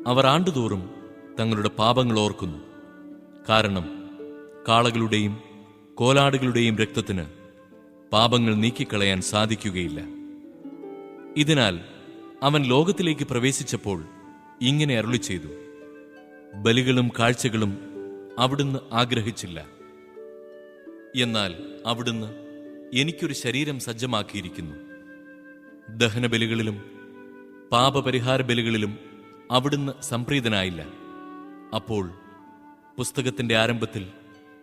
അവർ ആണ്ടുതോറും തങ്ങളുടെ പാപങ്ങൾ ഓർക്കുന്നു. കാരണം കാളകളുടെയും കോലാടുകളുടെയും രക്തത്തിന് പാപങ്ങൾ നീക്കിക്കളയാൻ സാധിക്കുകയില്ല. ഇതിനാൽ അവൻ ലോകത്തിലേക്ക് പ്രവേശിച്ചപ്പോൾ ഇങ്ങനെ അരുളി ചെയ്തു, ബലികളും കാഴ്ചകളും അവിടുന്ന് ആഗ്രഹിച്ചില്ല, എന്നാൽ അവിടുന്ന് എനിക്കൊരു ശരീരം സജ്ജമാക്കിയിരിക്കുന്നു. ദഹനബലികളിലും പാപപരിഹാര ബലികളിലും അവിടുന്ന് സംപ്രീതനായില്ല. അപ്പോൾ പുസ്തകത്തിന്റെ ആരംഭത്തിൽ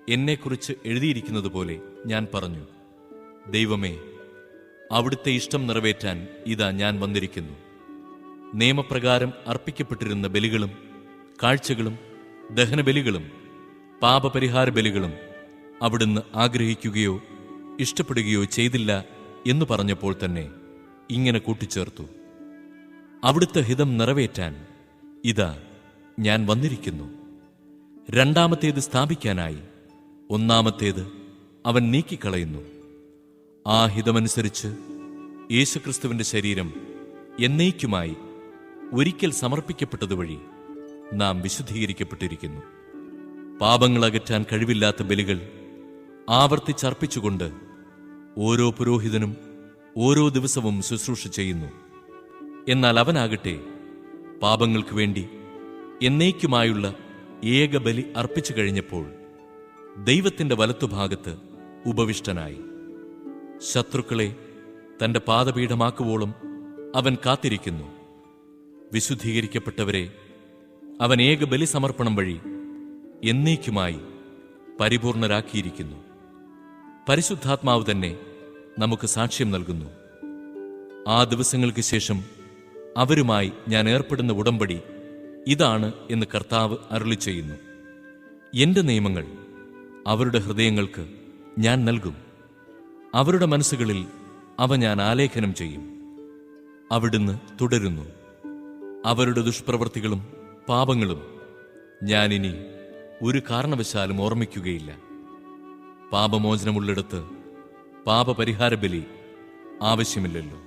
എന്നെക്കുറിച്ച് എഴുതിയിരിക്കുന്നതുപോലെ ഞാൻ പറഞ്ഞു, ദൈവമേ, അവിടുത്തെ ഇഷ്ടം നിറവേറ്റാൻ ഇതാ ഞാൻ വന്നിരിക്കുന്നു. നിയമപ്രകാരം അർപ്പിക്കപ്പെട്ടിരുന്ന ബലികളും കാഴ്ചകളും ദഹനബലികളും പാപപരിഹാര ബലികളും അവിടുന്ന് ആഗ്രഹിക്കുകയോ ഇഷ്ടപ്പെടുകയോ ചെയ്തില്ല എന്ന് പറഞ്ഞപ്പോൾ തന്നെ ഇങ്ങനെ കൂട്ടിച്ചേർത്തു: അവിടുത്തെ ഹിതം നിറവേറ്റാൻ ഇതാ ഞാൻ വന്നിരിക്കുന്നു. രണ്ടാമത്തേത് സ്ഥാപിക്കാനായി ഒന്നാമത്തേത് അവൻ നീക്കിക്കളയുന്നു. ആ ഹിതമനുസരിച്ച് യേശുക്രിസ്തുവിന്റെ ശരീരം എന്നേക്കുമായി ഒരിക്കൽ സമർപ്പിക്കപ്പെട്ടതുവഴി നാം വിശുദ്ധീകരിക്കപ്പെട്ടിരിക്കുന്നു. പാപങ്ങൾ അകറ്റാൻ കഴിവില്ലാത്ത ബലികൾ ആവർത്തിച്ചർപ്പിച്ചുകൊണ്ട് ഓരോ പുരോഹിതനും ഓരോ ദിവസവും ശുശ്രൂഷ ചെയ്യുന്നു. എന്നാൽ അവനാകട്ടെ പാപങ്ങൾക്ക് വേണ്ടി എന്നേക്കുമായുള്ള ഏക ബലി അർപ്പിച്ചു കഴിഞ്ഞപ്പോൾ ദൈവത്തിന്റെ വലത്തുഭാഗത്ത് ഉപവിഷ്ടനായി. ശത്രുക്കളെ തന്റെ പാദപീഠമാക്കുവോളം അവൻ കാത്തിരിക്കുന്നു. വിശുദ്ധീകരിക്കപ്പെട്ടവരെ അവൻ ഏക ബലി സമർപ്പണം വഴി എന്നേക്കുമായി പരിപൂർണരാക്കിയിരിക്കുന്നു. പരിശുദ്ധാത്മാവ് തന്നെ നമുക്ക് സാക്ഷ്യം നൽകുന്നു. ആ ദിവസങ്ങൾക്ക് ശേഷം അവരുമായി ഞാൻ ഏർപ്പെടുന്ന ഉടമ്പടി ഇതാണ് എന്ന് കർത്താവ് അരുളിച്ചെയ്യുന്നു: എന്റെ നിയമങ്ങൾ അവരുടെ ഹൃദയങ്ങൾക്ക് ഞാൻ നൽകും, അവരുടെ മനസ്സുകളിൽ അവ ഞാൻ ആലേഖനം ചെയ്യും. അവിടുന്ന് തുടരുന്നു: അവരുടെ ദുഷ്പ്രവൃത്തികളും പാപങ്ങളും ഞാനിനി ഒരു കാരണവശാലും ഓർമ്മിക്കുകയില്ല. പാപമോചനമുള്ളിടത്ത് പാപപരിഹാര ബലി ആവശ്യമില്ലല്ലോ.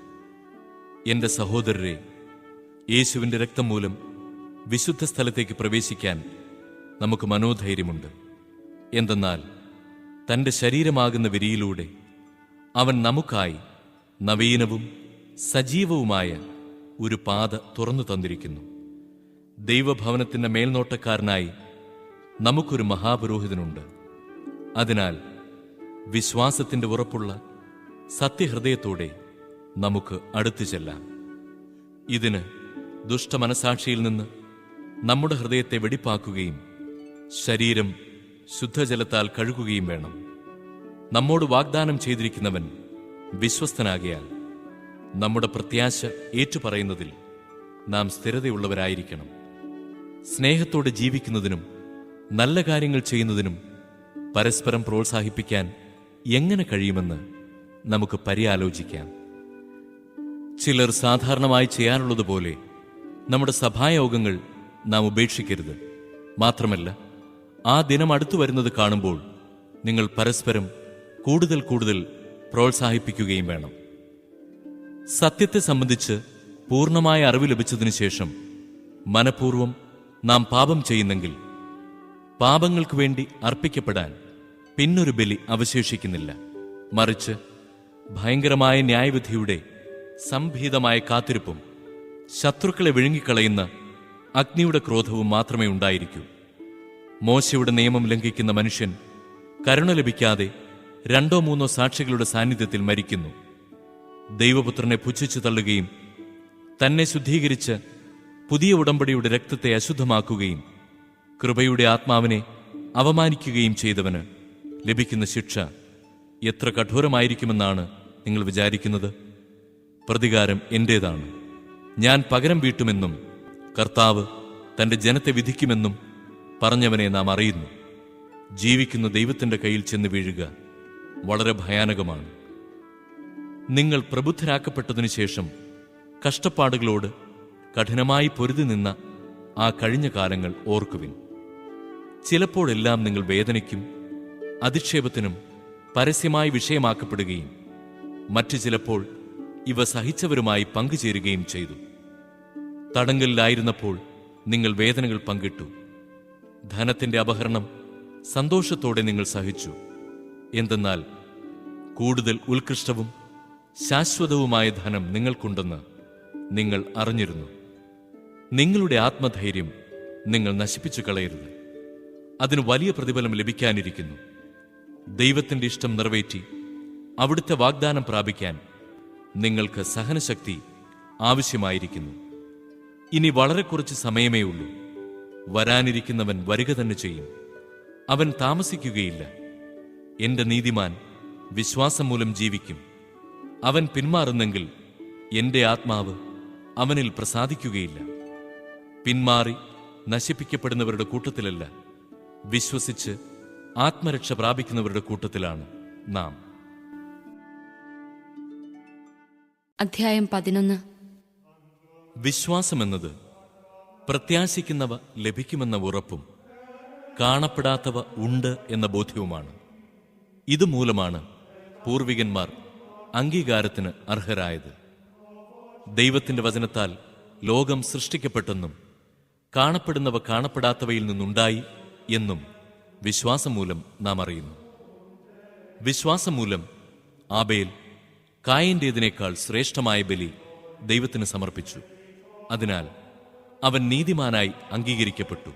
എന്റെ സഹോദരരെ, യേശുവിന്റെ രക്തം മൂലം വിശുദ്ധ സ്ഥലത്തേക്ക് പ്രവേശിക്കാൻ നമുക്ക് മനോധൈര്യമുണ്ട്. എന്തെന്നാൽ തന്റെ ശരീരമാകുന്ന വിരിയിലൂടെ അവൻ നമുക്കായി നവീനവും സജീവവുമായ ഒരു പാത തുറന്നു തന്നിരിക്കുന്നു. ദൈവഭവനത്തിന്റെ മേൽനോട്ടക്കാരനായി നമുക്കൊരു മഹാപുരോഹിതനുണ്ട്. അതിനാൽ വിശ്വാസത്തിന്റെ ഉറപ്പുള്ള സത്യഹൃദയത്തോടെ നമുക്ക് അടുത്തു ചെല്ലാം. ഇതിന് ദുഷ്ടമനസാക്ഷിയിൽ നിന്ന് നമ്മുടെ ഹൃദയത്തെ വെടിപ്പാക്കുകയും ശരീരം ശുദ്ധജലത്താൽ കഴുകുകയും വേണം. നമ്മോട് വാഗ്ദാനം ചെയ്തിരിക്കുന്നവൻ വിശ്വസ്തനാകയാൽ നമ്മുടെ പ്രത്യാശ ഏറ്റുപറയുന്നതിൽ നാം സ്ഥിരതയുള്ളവരായിരിക്കണം. സ്നേഹത്തോടെ ജീവിക്കുന്നതിനും നല്ല കാര്യങ്ങൾ ചെയ്യുന്നതിനും പരസ്പരം പ്രോത്സാഹിപ്പിക്കാൻ എങ്ങനെ കഴിയുമെന്ന് നമുക്ക് പര്യാലോചിക്കാം. ചിലർ സാധാരണമായി ചെയ്യാറുള്ളതുപോലെ നമ്മുടെ സഭായോഗങ്ങൾ നാം ഉപേക്ഷിക്കരുത്. മാത്രമല്ല, ആ ദിനം അടുത്തു വരുന്നത് കാണുമ്പോൾ നിങ്ങൾ പരസ്പരം കൂടുതൽ കൂടുതൽ പ്രോത്സാഹിപ്പിക്കുകയും വേണം. സത്യത്തെ സംബന്ധിച്ച് പൂർണ്ണമായ അറിവ് ലഭിച്ചതിനു ശേഷം മനഃപൂർവ്വം നാം പാപം ചെയ്യുന്നെങ്കിൽ പാപങ്ങൾക്ക് വേണ്ടി അർപ്പിക്കപ്പെടാൻ പിന്നൊരു ബലി അവശേഷിക്കുന്നില്ല. മറിച്ച് ഭയങ്കരമായ ന്യായവിധിയുടെ സംഭീതമായ കാത്തിരിപ്പും ശത്രുക്കളെ വിഴുങ്ങിക്കളയുന്ന അഗ്നിയുടെ ക്രോധവും മാത്രമേ ഉണ്ടായിരിക്കൂ. മോശയുടെ നിയമം ലംഘിക്കുന്ന മനുഷ്യൻ കരുണ ലഭിക്കാതെ 2 or 3 സാക്ഷികളുടെ സാന്നിധ്യത്തിൽ മരിക്കുന്നു. ദൈവപുത്രനെ പുച്ഛിച്ചു തള്ളുകയും തന്നെ ശുദ്ധീകരിച്ച് പുതിയ ഉടമ്പടിയുടെ രക്തത്തെ അശുദ്ധമാക്കുകയും കൃപയുടെ ആത്മാവിനെ അവമാനിക്കുകയും ചെയ്തവന് ലഭിക്കുന്ന ശിക്ഷ എത്ര കഠോരമായിരിക്കുമെന്നാണ് നിങ്ങൾ വിചാരിക്കുന്നത്? പ്രതികാരം എന്റേതാണ്, ഞാൻ പകരം വീട്ടുമെന്നും കർത്താവ് തന്റെ ജനത്തെ വിധിക്കുമെന്നും പറഞ്ഞവനെ നാം അറിയുന്നു. ജീവിക്കുന്ന ദൈവത്തിന്റെ കയ്യിൽ ചെന്ന് വീഴുക വളരെ ഭയാനകമാണ്. നിങ്ങൾ പ്രബുദ്ധരാക്കപ്പെട്ടതിനു ശേഷം കഷ്ടപ്പാടുകളോട് കഠിനമായി പൊരുതി നിന്ന ആ കഴിഞ്ഞ കാലങ്ങൾ ഓർക്കുവിൻ. ചിലപ്പോഴെല്ലാം നിങ്ങൾ വേദനയ്ക്കും അധിക്ഷേപത്തിനും പരസ്യമായി വിഷയമാക്കപ്പെടുകയും മറ്റു ചിലപ്പോൾ ഇവ സഹിച്ചവരുമായി പങ്കുചേരുകയും ചെയ്തു. തടങ്കലിലായിരുന്നപ്പോൾ നിങ്ങൾ വേദനകൾ പങ്കിട്ടു. ധനത്തിന്റെ അപഹരണം സന്തോഷത്തോടെ നിങ്ങൾ സഹിച്ചു. എന്തെന്നാൽ കൂടുതൽ ഉത്കൃഷ്ടവും ശാശ്വതവുമായ ധനം നിങ്ങൾക്കുണ്ടെന്ന് നിങ്ങൾ അറിഞ്ഞിരുന്നു. നിങ്ങളുടെ ആത്മധൈര്യം നിങ്ങൾ നശിപ്പിച്ചു കളയരുത്. അതിന് വലിയ പ്രതിഫലം ലഭിക്കാനിരിക്കുന്നു. ദൈവത്തിന്റെ ഇഷ്ടം നിറവേറ്റി അവിടുത്തെ വാഗ്ദാനം പ്രാപിക്കാൻ നിങ്ങൾക്ക് സഹനശക്തി ആവശ്യമായിരിക്കുന്നു. ഇനി വളരെ കുറച്ച് സമയമേ ഉള്ളൂ. വരാനിരിക്കുന്നവൻ വരിക തന്നെ ചെയ്യും. അവൻ താമസിക്കുകയില്ല. എന്റെ നീതിമാൻ വിശ്വാസം മൂലം ജീവിക്കും. അവൻ പിന്മാറുന്നെങ്കിൽ എന്റെ ആത്മാവ് അവനിൽ പ്രസാദിക്കുകയില്ല. പിന്മാറി നശിപ്പിക്കപ്പെടുന്നവരുടെ കൂട്ടത്തിലല്ല, വിശ്വസിച്ച് ആത്മരക്ഷ പ്രാപിക്കുന്നവരുടെ കൂട്ടത്തിലാണ് നാം. അധ്യായം 11. വിശ്വാസമെന്നത് പ്രത്യാശിക്കുന്നവ ലഭിക്കുമെന്ന ഉറപ്പും കാണപ്പെടാത്തവ ഉണ്ട് എന്ന ബോധ്യവുമാണ്. ഇതുമൂലമാണ് പൂർവികന്മാർ അംഗീകാരത്തിന് അർഹരായത്. ദൈവത്തിന്റെ വചനത്താൽ ലോകം സൃഷ്ടിക്കപ്പെട്ടെന്നും കാണപ്പെടുന്നവ കാണപ്പെടാത്തവയിൽ നിന്നുണ്ടായി എന്നും വിശ്വാസം മൂലം നാം അറിയുന്നു. വിശ്വാസം മൂലം ആബേൽ കായന്റേതിനേക്കാൾ ശ്രേഷ്ഠമായ ബലി ദൈവത്തിന് സമർപ്പിച്ചു. അതിനാൽ അവൻ നീതിമാനായി അംഗീകരിക്കപ്പെട്ടു.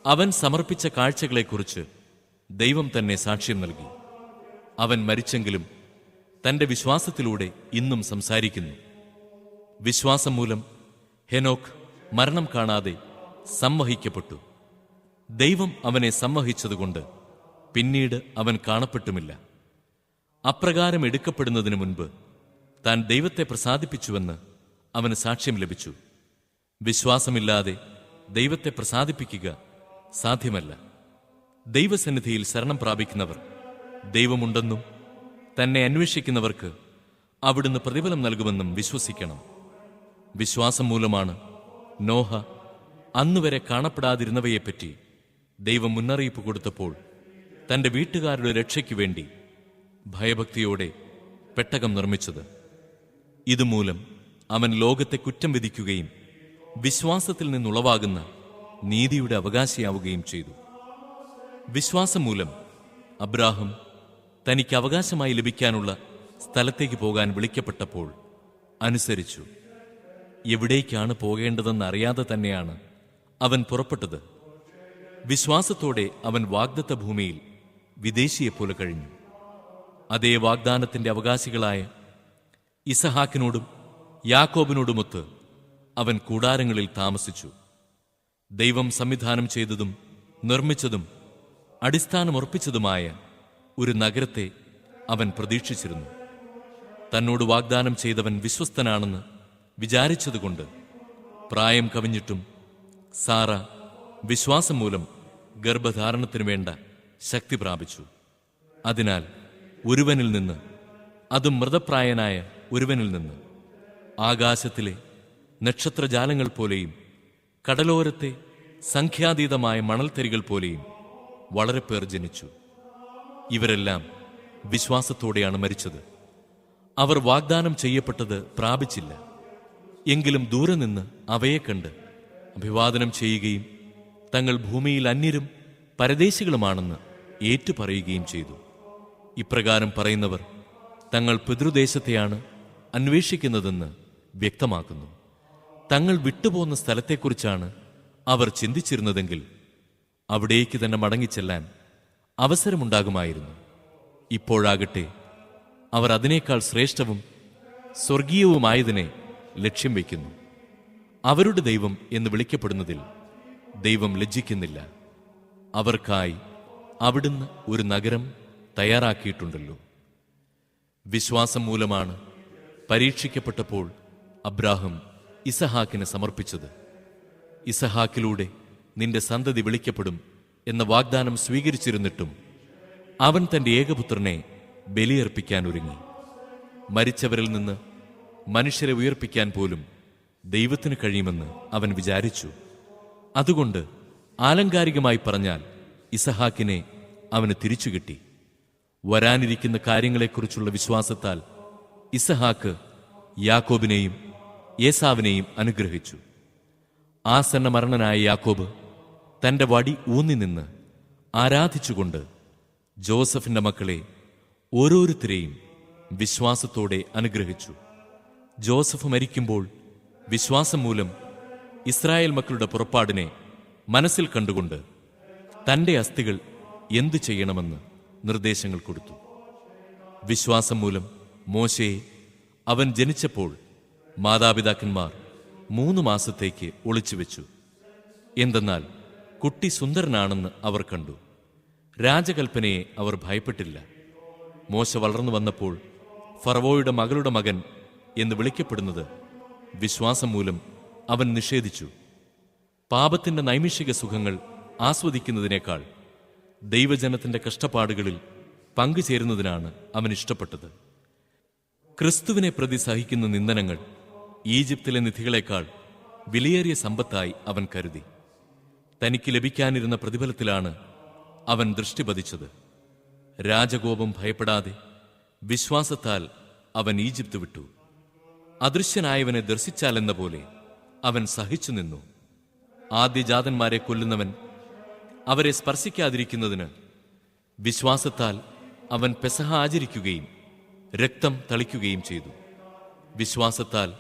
അവൻ സമർപ്പിച്ച കാഴ്ചകളെക്കുറിച്ച് ദൈവം തന്നെ സാക്ഷ്യം നൽകി. അവൻ മരിച്ചെങ്കിലും തന്റെ വിശ്വാസത്തിലൂടെ ഇന്നും സംസാരിക്കുന്നു. വിശ്വാസം മൂലം ഹെനോക്ക് മരണം കാണാതെ സംവഹിക്കപ്പെട്ടു. ദൈവം അവനെ സംവഹിച്ചതുകൊണ്ട് പിന്നീട് അവൻ കാണപ്പെട്ടുമില്ല. അപ്രകാരം എടുക്കപ്പെടുന്നതിനു മുൻപ് താൻ ദൈവത്തെ പ്രസാദിപ്പിച്ചുവെന്ന് അവന് സാക്ഷ്യം ലഭിച്ചു. വിശ്വാസമില്ലാതെ ദൈവത്തെ പ്രസാദിപ്പിക്കുക സാധ്യമല്ല. ദൈവസന്നിധിയിൽ ശരണം പ്രാപിക്കുന്നവർ ദൈവമുണ്ടെന്നും തന്നെ അന്വേഷിക്കുന്നവർക്ക് അവിടുന്ന് പ്രതിഫലം നൽകുമെന്നും വിശ്വസിക്കണം. വിശ്വാസം മൂലമാണ് നോഹ അന്നുവരെ കാണപ്പെടാതിരുന്നവയെപ്പറ്റി ദൈവം മുന്നറിയിപ്പ് കൊടുത്തപ്പോൾ തന്റെ വീട്ടുകാരുടെ രക്ഷയ്ക്കു വേണ്ടി ഭയഭക്തിയോടെ പെട്ടകം നിർമ്മിച്ചത്. ഇതുമൂലം അവൻ ലോകത്തെ കുറ്റം വിധിക്കുകയും വിശ്വാസത്തിൽ നിന്നുളവാകുന്ന നീതിയുടെ അവകാശിയാവുകയും ചെയ്തു. വിശ്വാസം മൂലം അബ്രാഹം തനിക്ക് അവകാശമായി ലഭിക്കാനുള്ള സ്ഥലത്തേക്ക് പോകാൻ വിളിക്കപ്പെട്ടപ്പോൾ അനുസരിച്ചു. എവിടേക്കാണ് പോകേണ്ടതെന്ന് അറിയാതെ തന്നെയാണ് അവൻ പുറപ്പെട്ടത്. വിശ്വാസത്തോടെ അവൻ വാഗ്ദത്ത ഭൂമിയിൽ വിദേശിയെപ്പോലെ കഴിഞ്ഞു. അതേ വാഗ്ദാനത്തിന്റെ അവകാശികളായ ഇസഹാക്കിനോടും യാക്കോബിനോടുമൊത്ത് അവൻ കൂടാരങ്ങളിൽ താമസിച്ചു. ദൈവം സംവിധാനം ചെയ്തതും നിർമ്മിച്ചതും അടിസ്ഥാനമുറപ്പിച്ചതുമായ ഒരു നഗരത്തെ അവൻ പ്രതീക്ഷിച്ചിരുന്നു. തന്നോട് വാഗ്ദാനം ചെയ്തവൻ വിശ്വസ്തനാണെന്ന് വിചാരിച്ചതുകൊണ്ട് പ്രായം കവിഞ്ഞിട്ടും സാറ വിശ്വാസം മൂലം ഗർഭധാരണത്തിനു വേണ്ട ശക്തി പ്രാപിച്ചു. അതിനാൽ ഒരുവനിൽ നിന്ന്, അതും മൃതപ്രായനായ ഒരുവനിൽ നിന്ന്, ആകാശത്തിലെ നക്ഷത്രജാലങ്ങൾ പോലെയും കടലോരത്തെ സംഖ്യാതീതമായ മണൽത്തരികൾ പോലെയും വളരെ പേർ ജനിച്ചു. ഇവരെല്ലാം വിശ്വാസത്തോടെയാണ് മരിച്ചത്. അവർ വാഗ്ദാനം ചെയ്യപ്പെട്ടത് പ്രാപിച്ചില്ല, എങ്കിലും ദൂരെ നിന്ന് അവയെ കണ്ട് അഭിവാദനം ചെയ്യുകയും തങ്ങൾ ഭൂമിയിൽ അന്യരും പരദേശികളുമാണെന്ന് ഏറ്റുപറയുകയും ചെയ്തു. ഇപ്രകാരം പറയുന്നവർ തങ്ങൾ പിതൃദേശത്തെയാണ് അന്വേഷിക്കുന്നതെന്ന് വ്യക്തമാക്കുന്നു. തങ്ങൾ വിട്ടുപോകുന്ന സ്ഥലത്തെക്കുറിച്ചാണ് അവർ ചിന്തിച്ചിരുന്നതെങ്കിൽ അവിടേക്ക് തന്നെ മടങ്ങിച്ചെല്ലാൻ അവസരമുണ്ടാകുമായിരുന്നു. ഇപ്പോഴാകട്ടെ അവർ അതിനേക്കാൾ ശ്രേഷ്ഠവും സ്വർഗീയവുമായതിനെ ലക്ഷ്യം വയ്ക്കുന്നു. അവരുടെ ദൈവം എന്ന് വിളിക്കപ്പെടുന്നതിൽ ദൈവം ലജ്ജിക്കുന്നില്ല. അവർക്കായി അവിടുന്ന് ഒരു നഗരം തയ്യാറാക്കിയിട്ടുണ്ടല്ലോ. വിശ്വാസം മൂലമാണ് പരീക്ഷിക്കപ്പെട്ടപ്പോൾ അബ്രാഹം ഇസഹാക്കിനെ സമർപ്പിച്ചത്. ഇസഹാക്കിലൂടെ നിന്റെ സന്തതി വിളിക്കപ്പെടും എന്ന വാഗ്ദാനം സ്വീകരിച്ചിരുന്നിട്ടും അവൻ തന്റെ ഏകപുത്രനെ ബലിയർപ്പിക്കാൻ ഒരുങ്ങി. മരിച്ചവരിൽ നിന്ന് മനുഷ്യരെ ഉയർപ്പിക്കാൻ പോലും ദൈവത്തിന് കഴിയുമെന്ന് അവൻ വിചാരിച്ചു. അതുകൊണ്ട് ആലങ്കാരികമായി പറഞ്ഞാൽ ഇസഹാക്കിനെ അവന് തിരിച്ചുകിട്ടി. വരാനിരിക്കുന്ന കാര്യങ്ങളെക്കുറിച്ചുള്ള വിശ്വാസത്താൽ ഇസഹാക്ക് യാക്കോബിനെയും ഏസാവിനെയും അനുഗ്രഹിച്ചു. ആസന്ന മരണനായ യാക്കോബ് തന്റെ വടി ഊന്നി നിന്ന് ആരാധിച്ചുകൊണ്ട് ജോസഫിന്റെ മക്കളെ ഓരോരുത്തരെയും വിശ്വാസത്തോടെ അനുഗ്രഹിച്ചു. ജോസഫ് മരിക്കുമ്പോൾ വിശ്വാസം മൂലം ഇസ്രായേൽ മക്കളുടെ പുറപ്പാടിനെ മനസ്സിൽ കണ്ടുകൊണ്ട് തന്റെ അസ്ഥികൾ എന്തു ചെയ്യണമെന്ന് നിർദ്ദേശങ്ങൾ കൊടുത്തു. വിശ്വാസം മൂലം മോശയെ അവൻ ജനിച്ചപ്പോൾ മാതാപിതാക്കന്മാർ 3 മാസത്തേക്ക് ഒളിച്ചുവെച്ചു. എന്തെന്നാൽ കുട്ടി സുന്ദരനാണെന്ന് അവർ കണ്ടു. രാജകൽപ്പനയെ അവർ ഭയപ്പെട്ടില്ല. മോശ വളർന്നു വന്നപ്പോൾ ഫറവോയുടെ മകളുടെ മകൻ എന്ന് വിളിക്കപ്പെടുന്നത് വിശ്വാസം മൂലം അവൻ നിഷേധിച്ചു. പാപത്തിന്റെ നൈമിഷിക സുഖങ്ങൾ ആസ്വദിക്കുന്നതിനേക്കാൾ ദൈവജനത്തിന്റെ കഷ്ടപ്പാടുകളിൽ പങ്കുചേരുന്നതിനാണ് അവൻ ഇഷ്ടപ്പെട്ടത്. ക്രിസ്തുവിനെ പ്രതി സഹിക്കുന്ന നിന്ദനങ്ങൾ ഈജിപ്തിലെ നിധികളെക്കാൾ വിലയേറിയ സമ്പത്തായി അവൻ കരുതി. തനിക്ക് ലഭിക്കാനിരുന്ന പ്രതിഫലത്തിലാണ് അവൻ ദൃഷ്ടി പതിച്ചത്. രാജകോപം ഭയപ്പെടാതെ വിശ്വാസത്താൽ അവൻ ഈജിപ്ത് വിട്ടു. അദൃശ്യനായവനെ ദർശിച്ചാലെന്ന പോലെ അവൻ സഹിച്ചു നിന്നു. ആദ്യജാതന്മാരെ കൊല്ലുന്നവൻ അവരെ സ്പർശിക്കാതിരിക്കുന്നതിന് വിശ്വാസത്താൽ അവൻ പെസഹ ആചരിക്കുകയും രക്തം തളിക്കുകയും ചെയ്തു. വിശ്വാസത്താൽ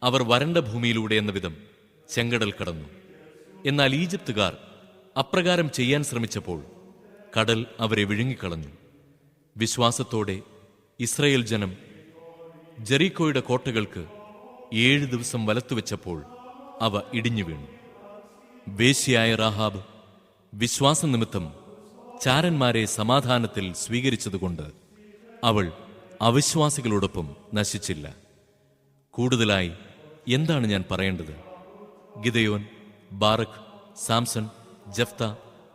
അവർ വരണ്ട ഭൂമിയിലൂടെ എന്ന വിധം ചെങ്കടൽ കടന്നു. എന്നാൽ ഈജിപ്തുകാർ അപ്രകാരം ചെയ്യാൻ ശ്രമിച്ചപ്പോൾ കടൽ അവരെ വിഴുങ്ങിക്കളഞ്ഞു. വിശ്വാസത്തോടെ ഇസ്രായേൽ ജനം ജെറീക്കോയുടെ കോട്ടകൾക്ക് 7 ദിവസം വലത്തുവെച്ചപ്പോൾ അവ ഇടിഞ്ഞു വീണു. വേശ്യയായ റാഹാബ് വിശ്വാസനിമിത്തം ചാരന്മാരെ സമാധാനത്തിൽ സ്വീകരിച്ചതുകൊണ്ട് അവൾ അവിശ്വാസികളോടൊപ്പം നശിച്ചില്ല. കൂടുതലായി എന്താണ് ഞാൻ പറയേണ്ടത്? ഗിദെയോൻ, ബാറഖ്, സാംസൺ, ജഫ്ത,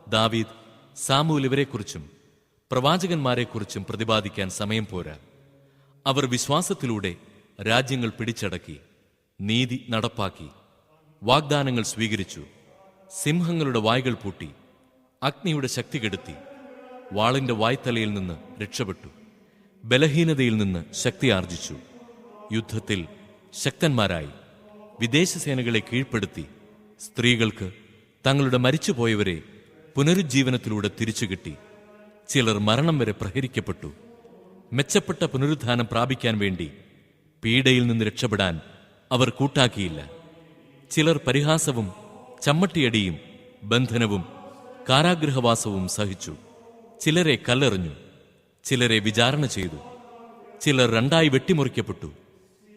ദാവീദ്, സാമൂൽ ഇവരെക്കുറിച്ചും പ്രവാചകന്മാരെക്കുറിച്ചും പ്രതിപാദിക്കാൻ സമയം പോരാ. അവർ വിശ്വാസത്തിലൂടെ രാജ്യങ്ങൾ പിടിച്ചടക്കി, നീതി നടപ്പാക്കി, വാഗ്ദാനങ്ങൾ സ്വീകരിച്ചു, സിംഹങ്ങളുടെ വായ്കൾ പൂട്ടി, അഗ്നിയുടെ ശക്തി കെടുത്തി, വാളിന്റെ വായ്ത്തലയിൽ നിന്ന് രക്ഷപ്പെട്ടു, ബലഹീനതയിൽ നിന്ന് ശക്തി ആർജിച്ചു, യുദ്ധത്തിൽ ശക്തന്മാരായി, വിദേശസേനകളെ കീഴ്പ്പെടുത്തി, സ്ത്രീകൾക്ക് തങ്ങളുടെ മരിച്ചുപോയവരെ പുനരുജ്ജീവനത്തിലൂടെ തിരിച്ചുകിട്ടി. ചിലർ മരണം വരെ പ്രഹരിക്കപ്പെട്ടു. മെച്ചപ്പെട്ട പുനരുദ്ധാനം പ്രാപിക്കാൻ വേണ്ടി പീഡയിൽ നിന്ന് രക്ഷപ്പെടാൻ അവർ കൂട്ടാക്കിയില്ല. ചിലർ പരിഹാസവും ചമ്മട്ടിയടിയും ബന്ധനവും കാരാഗൃഹവാസവും സഹിച്ചു. ചിലരെ കല്ലെറിഞ്ഞു, ചിലരെ വിചാരണ ചെയ്തു. ചിലർ 2 വെട്ടിമുറിക്കപ്പെട്ടു,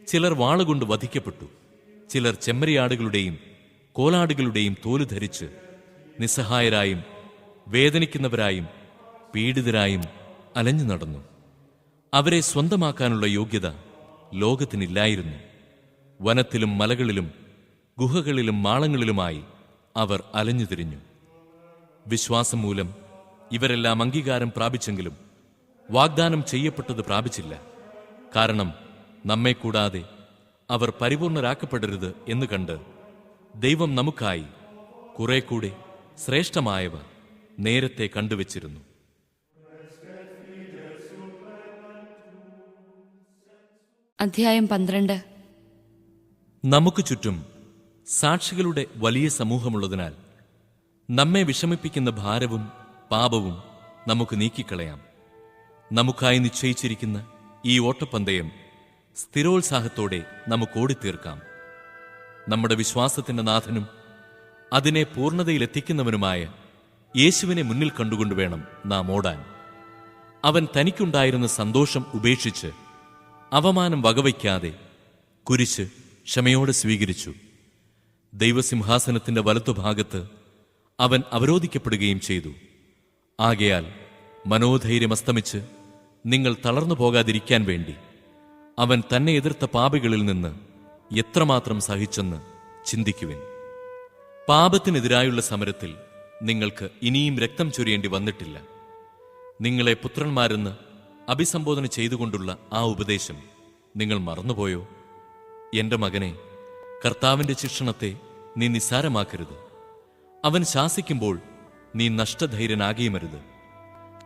ചിലർ വാളുകൊണ്ട് വധിക്കപ്പെട്ടു. ചിലർ ചെമ്മരിയാടുകളുടെയും കോലാടുകളുടെയും തോല് ധരിച്ച് നിസ്സഹായരായും വേദനിക്കുന്നവരായും പീഡിതരായും അലഞ്ഞു നടന്നു. അവരെ സ്വന്തമാക്കാനുള്ള യോഗ്യത ലോകത്തിനില്ലായിരുന്നു. വനത്തിലും മലകളിലും ഗുഹകളിലും മാളങ്ങളിലുമായി അവർ അലഞ്ഞുതിരിഞ്ഞു. വിശ്വാസം മൂലം ഇവരെല്ലാം അംഗീകാരം പ്രാപിച്ചെങ്കിലും വാഗ്ദാനം ചെയ്യപ്പെട്ടത് പ്രാപിച്ചില്ല. കാരണം നമ്മെ കൂടാതെ അവർ പരിപൂർണരാക്കപ്പെടരുത് എന്ന് കണ്ട് ദൈവം നമുക്കായി കുറെ കൂടെ ശ്രേഷ്ഠമായവ നേരത്തെ കണ്ടുവച്ചിരുന്നു. അധ്യായം 12. നമുക്ക് ചുറ്റും സാക്ഷികളുടെ വലിയ സമൂഹമുള്ളതിനാൽ നമ്മെ വിഷമിപ്പിക്കുന്ന ഭാരവും പാപവും നമുക്ക് നീക്കിക്കളയാം. നമുക്കായി നിശ്ചയിച്ചിരിക്കുന്ന ഈ ഓട്ടപ്പന്തയം സ്ഥിരോത്സാഹത്തോടെ നമുക്ക് ഓടിത്തീർക്കാം. നമ്മുടെ വിശ്വാസത്തിന്റെ നാഥനും അതിനെ പൂർണ്ണതയിലെത്തിക്കുന്നവനുമായ യേശുവിനെ മുന്നിൽ കണ്ടുകൊണ്ട് വേണം നാം ഓടാൻ. അവൻ തനിക്കുണ്ടായിരുന്ന സന്തോഷം ഉപേക്ഷിച്ച് അവമാനം വകവയ്ക്കാതെ കുരിശ് ക്ഷമയോടെ സ്വീകരിച്ചു. ദൈവസിംഹാസനത്തിന്റെ വലത്തുഭാഗത്ത് അവൻ അവരോധിക്കപ്പെടുകയും ചെയ്തു. ആകയാൽ മനോധൈര്യം അസ്തമിച്ച് നിങ്ങൾ തളർന്നു പോകാതിരിക്കാൻ വേണ്ടി അവൻ തന്നെ എതിർത്ത പാപികളിൽ നിന്ന് എത്രമാത്രം സഹിച്ചെന്ന് ചിന്തിക്കുവിൻ. പാപത്തിനെതിരായുള്ള സമരത്തിൽ നിങ്ങൾക്ക് ഇനിയും രക്തം ചൊരിയേണ്ടി വന്നിട്ടില്ല. നിങ്ങളെ പുത്രന്മാരെന്ന് അഭിസംബോധന ചെയ്തുകൊണ്ടുള്ള ആ ഉപദേശം നിങ്ങൾ മറന്നുപോയോ? എന്റെ മകനെ, കർത്താവിന്റെ ശിക്ഷണത്തെ നീ നിസ്സാരമാക്കരുത്. അവൻ ശാസിക്കുമ്പോൾ നീ നഷ്ടധൈര്യനാകിയുമരുത്.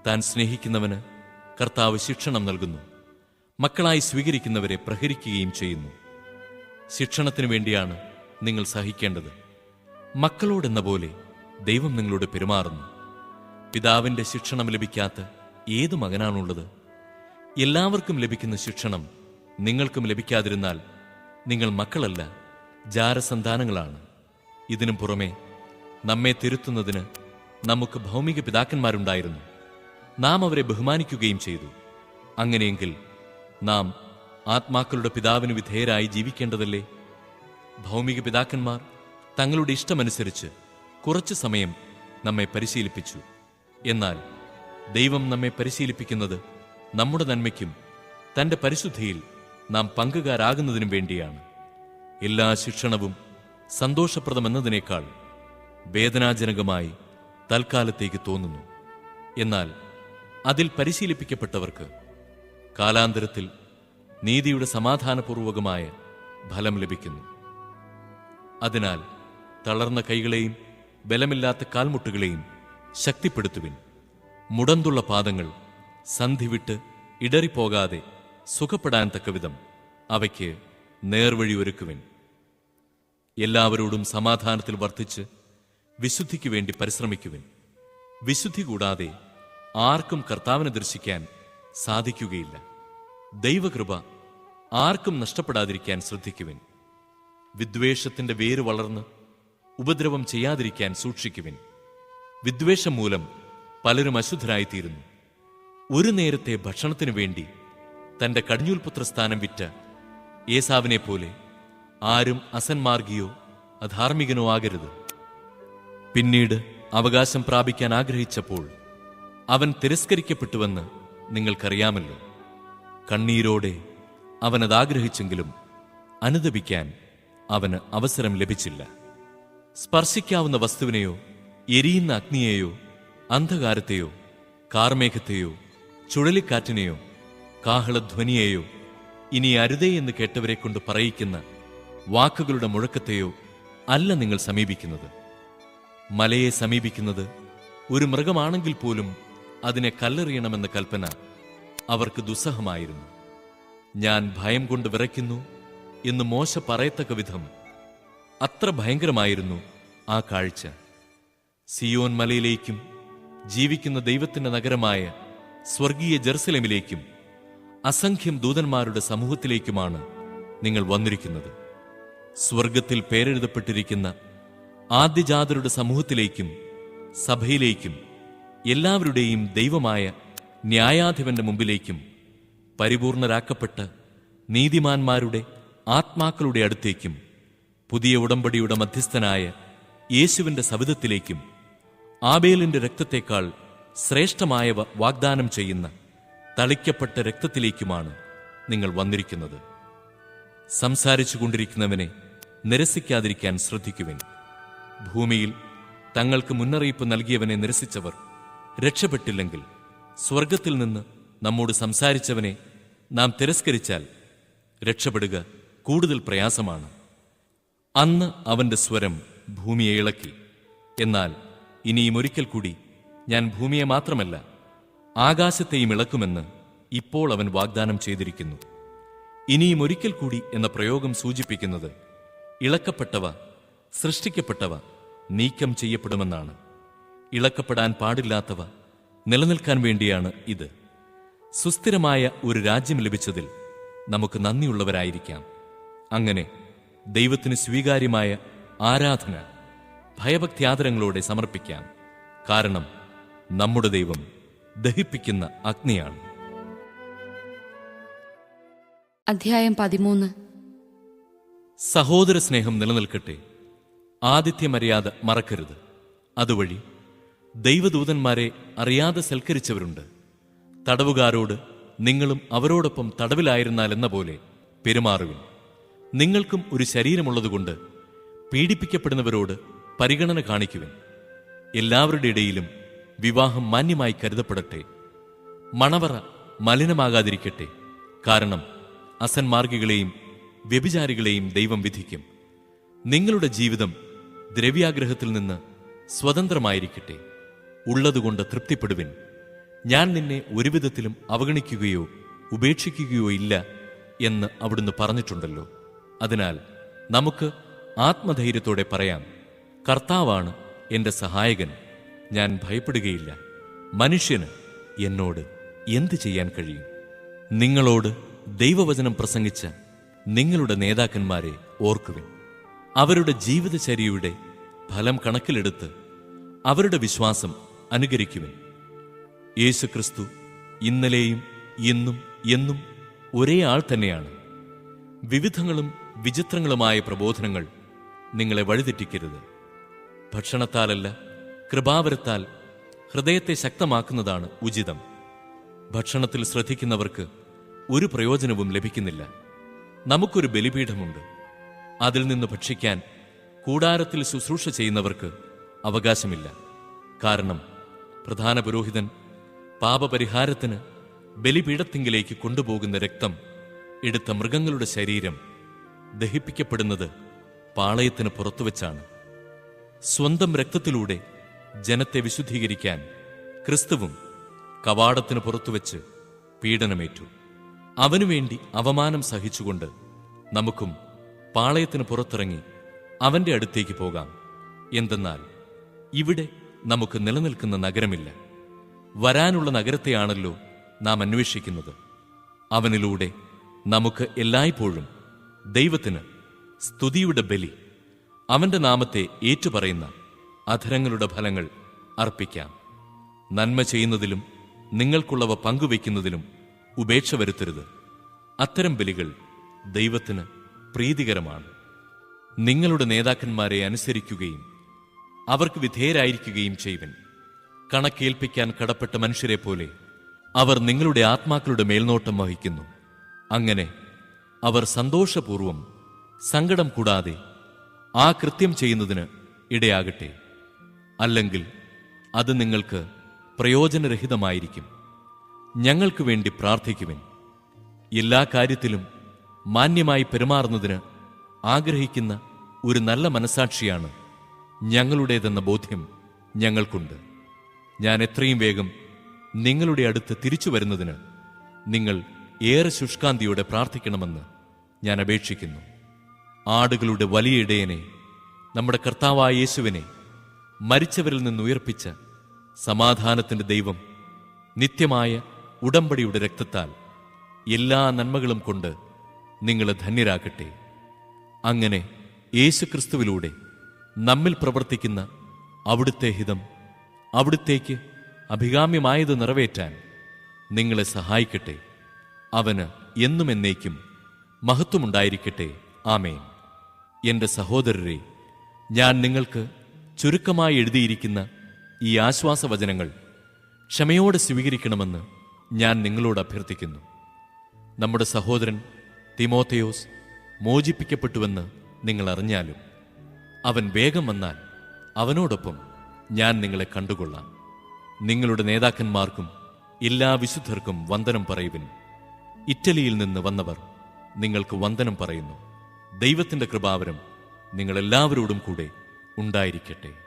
താൻ സ്നേഹിക്കുന്നവന് കർത്താവ് ശിക്ഷണം നൽകുന്നു, മക്കളായി സ്വീകരിക്കുന്നവരെ പ്രഹരിക്കുകയും ചെയ്യുന്നു. ശിക്ഷണത്തിനു വേണ്ടിയാണ് നിങ്ങൾ സഹിക്കേണ്ടത്. മക്കളോടെന്ന പോലെ ദൈവം നിങ്ങളോട് പെരുമാറുന്നു. പിതാവിന്റെ ശിക്ഷണം ലഭിക്കാത്ത ഏതു മകനാണുള്ളത്? എല്ലാവർക്കും ലഭിക്കുന്ന ശിക്ഷണം നിങ്ങൾക്കും ലഭിക്കാതിരുന്നാൽ നിങ്ങൾ മക്കളല്ല, ജാരസന്താനങ്ങളാണ്. ഇതിനും പുറമെ നമ്മെ തിരുത്തുന്നതിന് നമുക്ക് ഭൗമിക പിതാക്കന്മാരുണ്ടായിരുന്നു. നാം അവരെ ബഹുമാനിക്കുകയും ചെയ്തു. അങ്ങനെയെങ്കിൽ നാം ആത്മാക്കളുടെ പിതാവിന് വിധേയരായി ജീവിക്കേണ്ടതല്ലേ? ഭൗമിക പിതാക്കന്മാർ തങ്ങളുടെ ഇഷ്ടമനുസരിച്ച് കുറച്ചു സമയം നമ്മെ പരിശീലിപ്പിച്ചു. എന്നാൽ ദൈവം നമ്മെ പരിശീലിപ്പിക്കുന്നത് നമ്മുടെ നന്മയ്ക്കും തന്റെ പരിശുദ്ധിയിൽ നാം പങ്കുകാരാകുന്നതിനും വേണ്ടിയാണ്. എല്ലാ ശിക്ഷണവും സന്തോഷപ്രദമെന്നതിനേക്കാൾ വേദനാജനകമായി തൽക്കാലത്തേക്ക് തോന്നുന്നു. എന്നാൽ അതിൽ പരിശീലിപ്പിക്കപ്പെട്ടവർക്ക് കാലാന്തരത്തിൽ നീതിയുടെ സമാധാനപൂർവകമായ ഫലം ലഭിക്കുന്നു. അതിനാൽ തളർന്ന കൈകളെയും ബലമില്ലാത്ത കാൽമുട്ടുകളെയും ശക്തിപ്പെടുത്തുവിൻ. മുടന്തുള്ള പാദങ്ങൾ സന്ധി വിട്ട് ഇടറിപ്പോകാതെ സുഖപ്പെടാൻ തക്കവിധം അവയ്ക്ക് നേർവഴി ഒരുക്കുവിൻ. എല്ലാവരോടും സമാധാനത്തിൽ വർത്തിച്ച് വിശുദ്ധിക്ക് വേണ്ടി പരിശ്രമിക്കുവിൻ. വിശുദ്ധി കൂടാതെ ആർക്കും കർത്താവിനെ ദർശിക്കാൻ സാധിക്കുകയില്ല. ദൈവകൃപ ആർക്കും നഷ്ടപ്പെടാതിരിക്കാൻ ശ്രദ്ധിക്കുവിൻ. വിദ്വേഷത്തിന്റെ വേര് വളർന്ന് ഉപദ്രവം ചെയ്യാതിരിക്കാൻ സൂക്ഷിക്കുവിൻ. വിദ്വേഷം മൂലം പലരും അശുദ്ധരായിത്തീരുന്നു. ഒരു നേരത്തെ ഭക്ഷണത്തിനു വേണ്ടി തന്റെ കടിഞ്ഞൂൽപുത്രസ്ഥാനം വിറ്റ ഏസാവിനെ പോലെ ആരും അസന്മാർഗിയോ അധാർമികനോ ആകരുത്. പിന്നീട് അവകാശം പ്രാപിക്കാൻ ആഗ്രഹിച്ചപ്പോൾ അവൻ തിരസ്കരിക്കപ്പെട്ടുവെന്ന് നിങ്ങൾക്കറിയാമല്ലോ. കണ്ണീരോടെ അവനതാഗ്രഹിച്ചെങ്കിലും അനുദപിക്കാൻ അവന് അവസരം ലഭിച്ചില്ല. സ്പർശിക്കാവുന്ന വസ്തുവിനെയോ എരിയുന്ന അഗ്നിയെയോ അന്ധകാരത്തെയോ കാർമേഘത്തെയോ ചുഴലിക്കാറ്റിനെയോ കാഹളധ്വനിയെയോ ഇനി അരുതേ എന്ന് കേട്ടവരെ കൊണ്ട് പറയിക്കുന്ന വാക്കുകളുടെ മുഴക്കത്തെയോ അല്ല നിങ്ങൾ സമീപിക്കുന്നത്. മലയെ സമീപിക്കുന്നത് ഒരു മൃഗമാണെങ്കിൽ പോലും അതിനെ കല്ലെറിയണമെന്ന കൽപ്പന അവർക്ക് ദുസ്സഹമായിരുന്നു. ഞാൻ ഭയം കൊണ്ട് വിറയ്ക്കുന്നു എന്ന് മോശ പറയത്തക്ക വിധം അത്ര ഭയങ്കരമായിരുന്നു ആ കാഴ്ച. സിയോൻ മലയിലേക്കും ജീവിക്കുന്ന ദൈവത്തിന്റെ നഗരമായ സ്വർഗീയ ജെറുസലേമിലേക്കും അസംഖ്യം ദൂതന്മാരുടെ സമൂഹത്തിലേക്കുമാണ് നിങ്ങൾ വന്നിരിക്കുന്നത്. സ്വർഗത്തിൽ പേരെഴുതപ്പെട്ടിരിക്കുന്ന ആദ്യജാതരുടെ സമൂഹത്തിലേക്കും സഭയിലേക്കും എല്ലാവരുടെയും ദൈവമായ ന്യായാധിപന്റെ മുമ്പിലേക്കും പരിപൂർണരാക്കപ്പെട്ട നീതിമാന്മാരുടെ ആത്മാക്കളുടെ അടുത്തേക്കും പുതിയ ഉടമ്പടിയുടെ മധ്യസ്ഥനായ യേശുവിന്റെ സവിധത്തിലേക്കും ആബേലിന്റെ രക്തത്തേക്കാൾ ശ്രേഷ്ഠമായവ വാഗ്ദാനം ചെയ്യുന്ന തളിക്കപ്പെട്ട രക്തത്തിലേക്കുമാണ് നിങ്ങൾ വന്നിരിക്കുന്നത്. സംസാരിച്ചു കൊണ്ടിരിക്കുന്നവനെ നിരസിക്കാതിരിക്കാൻ ശ്രദ്ധിക്കുവിൻ. ഭൂമിയിൽ തങ്ങൾക്ക് മുന്നറിയിപ്പ് നൽകിയവനെ നിരസിച്ചവർ രക്ഷപ്പെട്ടില്ലെങ്കിൽ സ്വർഗത്തിൽ നിന്ന് നമ്മോട് സംസാരിച്ചവനെ നാം തിരസ്കരിച്ചാൽ രക്ഷപ്പെടുക കൂടുതൽ പ്രയാസമാണ്. അന്ന് അവന്റെ സ്വരം ഭൂമിയെ ഇളക്കി. എന്നാൽ ഇനിയും ഒരിക്കൽ കൂടി ഞാൻ ഭൂമിയെ മാത്രമല്ല ആകാശത്തെയും ഇളക്കുമെന്ന് ഇപ്പോൾ അവൻ വാഗ്ദാനം ചെയ്തിരിക്കുന്നു. ഇനിയും ഒരിക്കൽ കൂടി എന്ന പ്രയോഗം സൂചിപ്പിക്കുന്നത് ഇളക്കപ്പെട്ടവ, സൃഷ്ടിക്കപ്പെട്ടവ നീക്കം ചെയ്യപ്പെടുമെന്നാണ്. ഇളക്കപ്പെടാൻ പാടില്ലാത്തവ നിലനിൽക്കാൻ വേണ്ടിയാണ് ഇത്. സുസ്ഥിരമായ ഒരു രാജ്യം ലഭിച്ചതിൽ നമുക്ക് നന്ദിയുള്ളവരായിരിക്കാം. അങ്ങനെ ദൈവത്തിന് സ്വീകാര്യമായ ആരാധന ഭയഭക്ത്യാദരങ്ങളോടെ സമർപ്പിക്കാം. കാരണം നമ്മുടെ ദൈവം ദഹിപ്പിക്കുന്ന അഗ്നിയാണ്. അധ്യായം 13. സഹോദര സ്നേഹം നിലനിൽക്കട്ടെ. ആതിഥ്യമര്യാദ മറക്കരുത്. അതുവഴി ദൈവദൂതന്മാരെ അറിയാതെ സൽക്കരിച്ചവരുണ്ട്. തടവുകാരോട് നിങ്ങളും അവരോടൊപ്പം തടവിലായിരുന്നാലെന്ന പോലെ പെരുമാറുവിൻ. നിങ്ങൾക്കും ഒരു ശരീരമുള്ളതുകൊണ്ട് പീഡിപ്പിക്കപ്പെടുന്നവരോട് പരിഗണന കാണിക്കുവിൻ. എല്ലാവരുടെ ഇടയിലും വിവാഹം മാന്യമായി കരുതപ്പെടട്ടെ. മണവറ മലിനമാകാതിരിക്കട്ടെ. കാരണം അസന്മാർഗികളെയും വ്യഭിചാരികളെയും ദൈവം വിധിക്കും. നിങ്ങളുടെ ജീവിതം ദ്രവ്യാഗ്രഹത്തിൽ നിന്ന് സ്വതന്ത്രമായിരിക്കട്ടെ. ഉള്ളതുകൊണ്ട് തൃപ്തിപ്പെടുവിൻ. ഞാൻ നിന്നെ ഒരുവിധത്തിലും അവഗണിക്കുകയോ ഉപേക്ഷിക്കുകയോ ഇല്ല എന്ന് അവിടുന്ന് പറഞ്ഞിട്ടുണ്ടല്ലോ. അതിനാൽ നമുക്ക് ആത്മധൈര്യത്തോടെ പറയാം, കർത്താവാണ് എന്റെ സഹായകൻ, ഞാൻ ഭയപ്പെടുകയില്ല. മനുഷ്യന് എന്നോട് എന്ത് ചെയ്യാൻ കഴിയും? നിങ്ങളോട് ദൈവവചനം പ്രസംഗിച്ച നിങ്ങളുടെ നേതാക്കന്മാരെ ഓർക്കുവിൻ. അവരുടെ ജീവിതചര്യയുടെ ഫലം കണക്കിലെടുത്ത് അവരുടെ വിശ്വാസം അനുകരിക്കുവിൻ. യേശുക്രിസ്തു ഇന്നലെയും ഇന്നും എന്നും ഒരേ ആൾ തന്നെയാണ്. വിവിധങ്ങളും വിചിത്രങ്ങളുമായ പ്രബോധനങ്ങൾ നിങ്ങളെ വഴിതെറ്റിക്കരുത്. ഭക്ഷണത്താലല്ല, കൃപാവരത്താൽ ഹൃദയത്തെ ശക്തമാക്കുന്നതാണ് ഉചിതം. ഭക്ഷണത്തിൽ ശ്രദ്ധിക്കുന്നവർക്ക് ഒരു പ്രയോജനവും ലഭിക്കുന്നില്ല. നമുക്കൊരു ബലിപീഠമുണ്ട്. അതിൽ നിന്ന് ഭക്ഷിക്കാൻ കൂടാരത്തിൽ ശുശ്രൂഷ ചെയ്യുന്നവർക്ക് അവകാശമില്ല. കാരണം പ്രധാന പുരോഹിതൻ പാപപരിഹാരത്തിന് ബലിപീഠത്തിങ്കിലേക്ക് കൊണ്ടുപോകുന്ന രക്തം എടുത്ത മൃഗങ്ങളുടെ ശരീരം ദഹിപ്പിക്കപ്പെടുന്നത് പാളയത്തിന് പുറത്തുവച്ചാണ്. സ്വന്തം രക്തത്തിലൂടെ ജനത്തെ വിശുദ്ധീകരിക്കാൻ ക്രിസ്തുവും കവാടത്തിന് പുറത്തുവച്ച് പീഡനമേറ്റു. അവനുവേണ്ടി അവമാനം സഹിച്ചുകൊണ്ട് നമുക്കും പാളയത്തിന് പുറത്തിറങ്ങി അവന്റെ അടുത്തേക്ക് പോകാം. എന്തെന്നാൽ ഇവിടെ നമുക്ക് നിലനിൽക്കുന്ന നഗരമില്ല, വരാനുള്ള നഗരത്തെയാണല്ലോ നാം അന്വേഷിക്കുന്നത്. അവനിലൂടെ നമുക്ക് എല്ലായ്പ്പോഴും ദൈവത്തിന് സ്തുതിയുടെ ബലി, അവന്റെ നാമത്തെ ഏറ്റുപറയുന്ന അധരങ്ങളുടെ ഫലങ്ങൾ അർപ്പിക്കാം. നന്മ ചെയ്യുന്നതിലും നിങ്ങൾക്കുള്ളവ പങ്കുവയ്ക്കുന്നതിലും ഉപേക്ഷ വരുത്തരുത്. അത്തരം ബലികൾ ദൈവത്തിന് പ്രീതികരമാണ്. നിങ്ങളുടെ നേതാക്കന്മാരെ അനുസരിക്കുകയും അവർക്ക് വിധേയരായിരിക്കുകയും ചെയ്യുവൻ. കണക്കേൽപ്പിക്കാൻ കടപ്പെട്ട മനുഷ്യരെ പോലെ അവർ നിങ്ങളുടെ ആത്മാക്കളുടെ മേൽനോട്ടം വഹിക്കുന്നു. അങ്ങനെ അവർ സന്തോഷപൂർവം സങ്കടം കൂടാതെ ആ കൃത്യം ചെയ്യുന്നതിന് ഇടയാകട്ടെ. അല്ലെങ്കിൽ അത് നിങ്ങൾക്ക് പ്രയോജനരഹിതമായിരിക്കും. ഞങ്ങൾക്ക് വേണ്ടി പ്രാർത്ഥിക്കുവിൻ. എല്ലാ കാര്യത്തിലും മാന്യമായി പെരുമാറുന്നതിന് ആഗ്രഹിക്കുന്ന ഒരു നല്ല മനസാക്ഷിയാണ് ഞങ്ങളുടേതെന്ന ബോധ്യം ഞങ്ങൾക്കുണ്ട്. ഞാൻ എത്രയും വേഗം നിങ്ങളുടെ അടുത്ത് തിരിച്ചു വരുന്നതിന് നിങ്ങൾ ഏറെ ശുഷ്കാന്തിയോടെ പ്രാർത്ഥിക്കണമെന്ന് ഞാൻ അപേക്ഷിക്കുന്നു. ആടുകളുടെ വലിയ ഇടയനെ, നമ്മുടെ കർത്താവായ യേശുവിനെ മരിച്ചവരിൽ നിന്ന് ഉയർപ്പിച്ച സമാധാനത്തിന്റെ ദൈവം നിത്യമായ ഉടമ്പടിയുടെ രക്തത്താൽ എല്ലാ നന്മകളും കൊണ്ട് നിങ്ങളെ ധന്യരാക്കട്ടെ. അങ്ങനെ യേശുക്രിസ്തുവിലൂടെ നമ്മിൽ പ്രവർത്തിക്കുന്ന അവിടുത്തെ ഹിതം അവിടുത്തേക്ക് അഭികാമ്യമായത് നിറവേറ്റാൻ നിങ്ങളെ സഹായിക്കട്ടെ. അവന് എന്നും എന്നേക്കും മഹത്വമുണ്ടായിരിക്കട്ടെ. ആമേൻ. എന്റെ സഹോദരരെ, ഞാൻ നിങ്ങൾക്ക് ചുരുക്കമായി എഴുതിയിരിക്കുന്ന ഈ ആശ്വാസവചനങ്ങൾ ക്ഷമയോടെ സ്വീകരിക്കണമെന്ന് ഞാൻ നിങ്ങളോട് അഭ്യർത്ഥിക്കുന്നു. നമ്മുടെ സഹോദരൻ തിമോഥെയോസ് മോചിപ്പിക്കപ്പെട്ടുവെന്ന് നിങ്ങൾ അറിഞ്ഞാലും അവൻ വേഗം വന്നാൽ അവനോടൊപ്പം ഞാൻ നിങ്ങളെ കണ്ടുകൊള്ളാം. നിങ്ങളുടെ നേതാക്കന്മാർക്കും എല്ലാ വിശുദ്ധർക്കും വന്ദനം പറയുവിൻ. ഇറ്റലിയിൽ നിന്ന് വന്നവർ നിങ്ങൾക്ക് വന്ദനം പറയുന്നു. ദൈവത്തിന്റെ കൃപാവരം നിങ്ങളെല്ലാവരോടും കൂടെ ഉണ്ടായിരിക്കട്ടെ.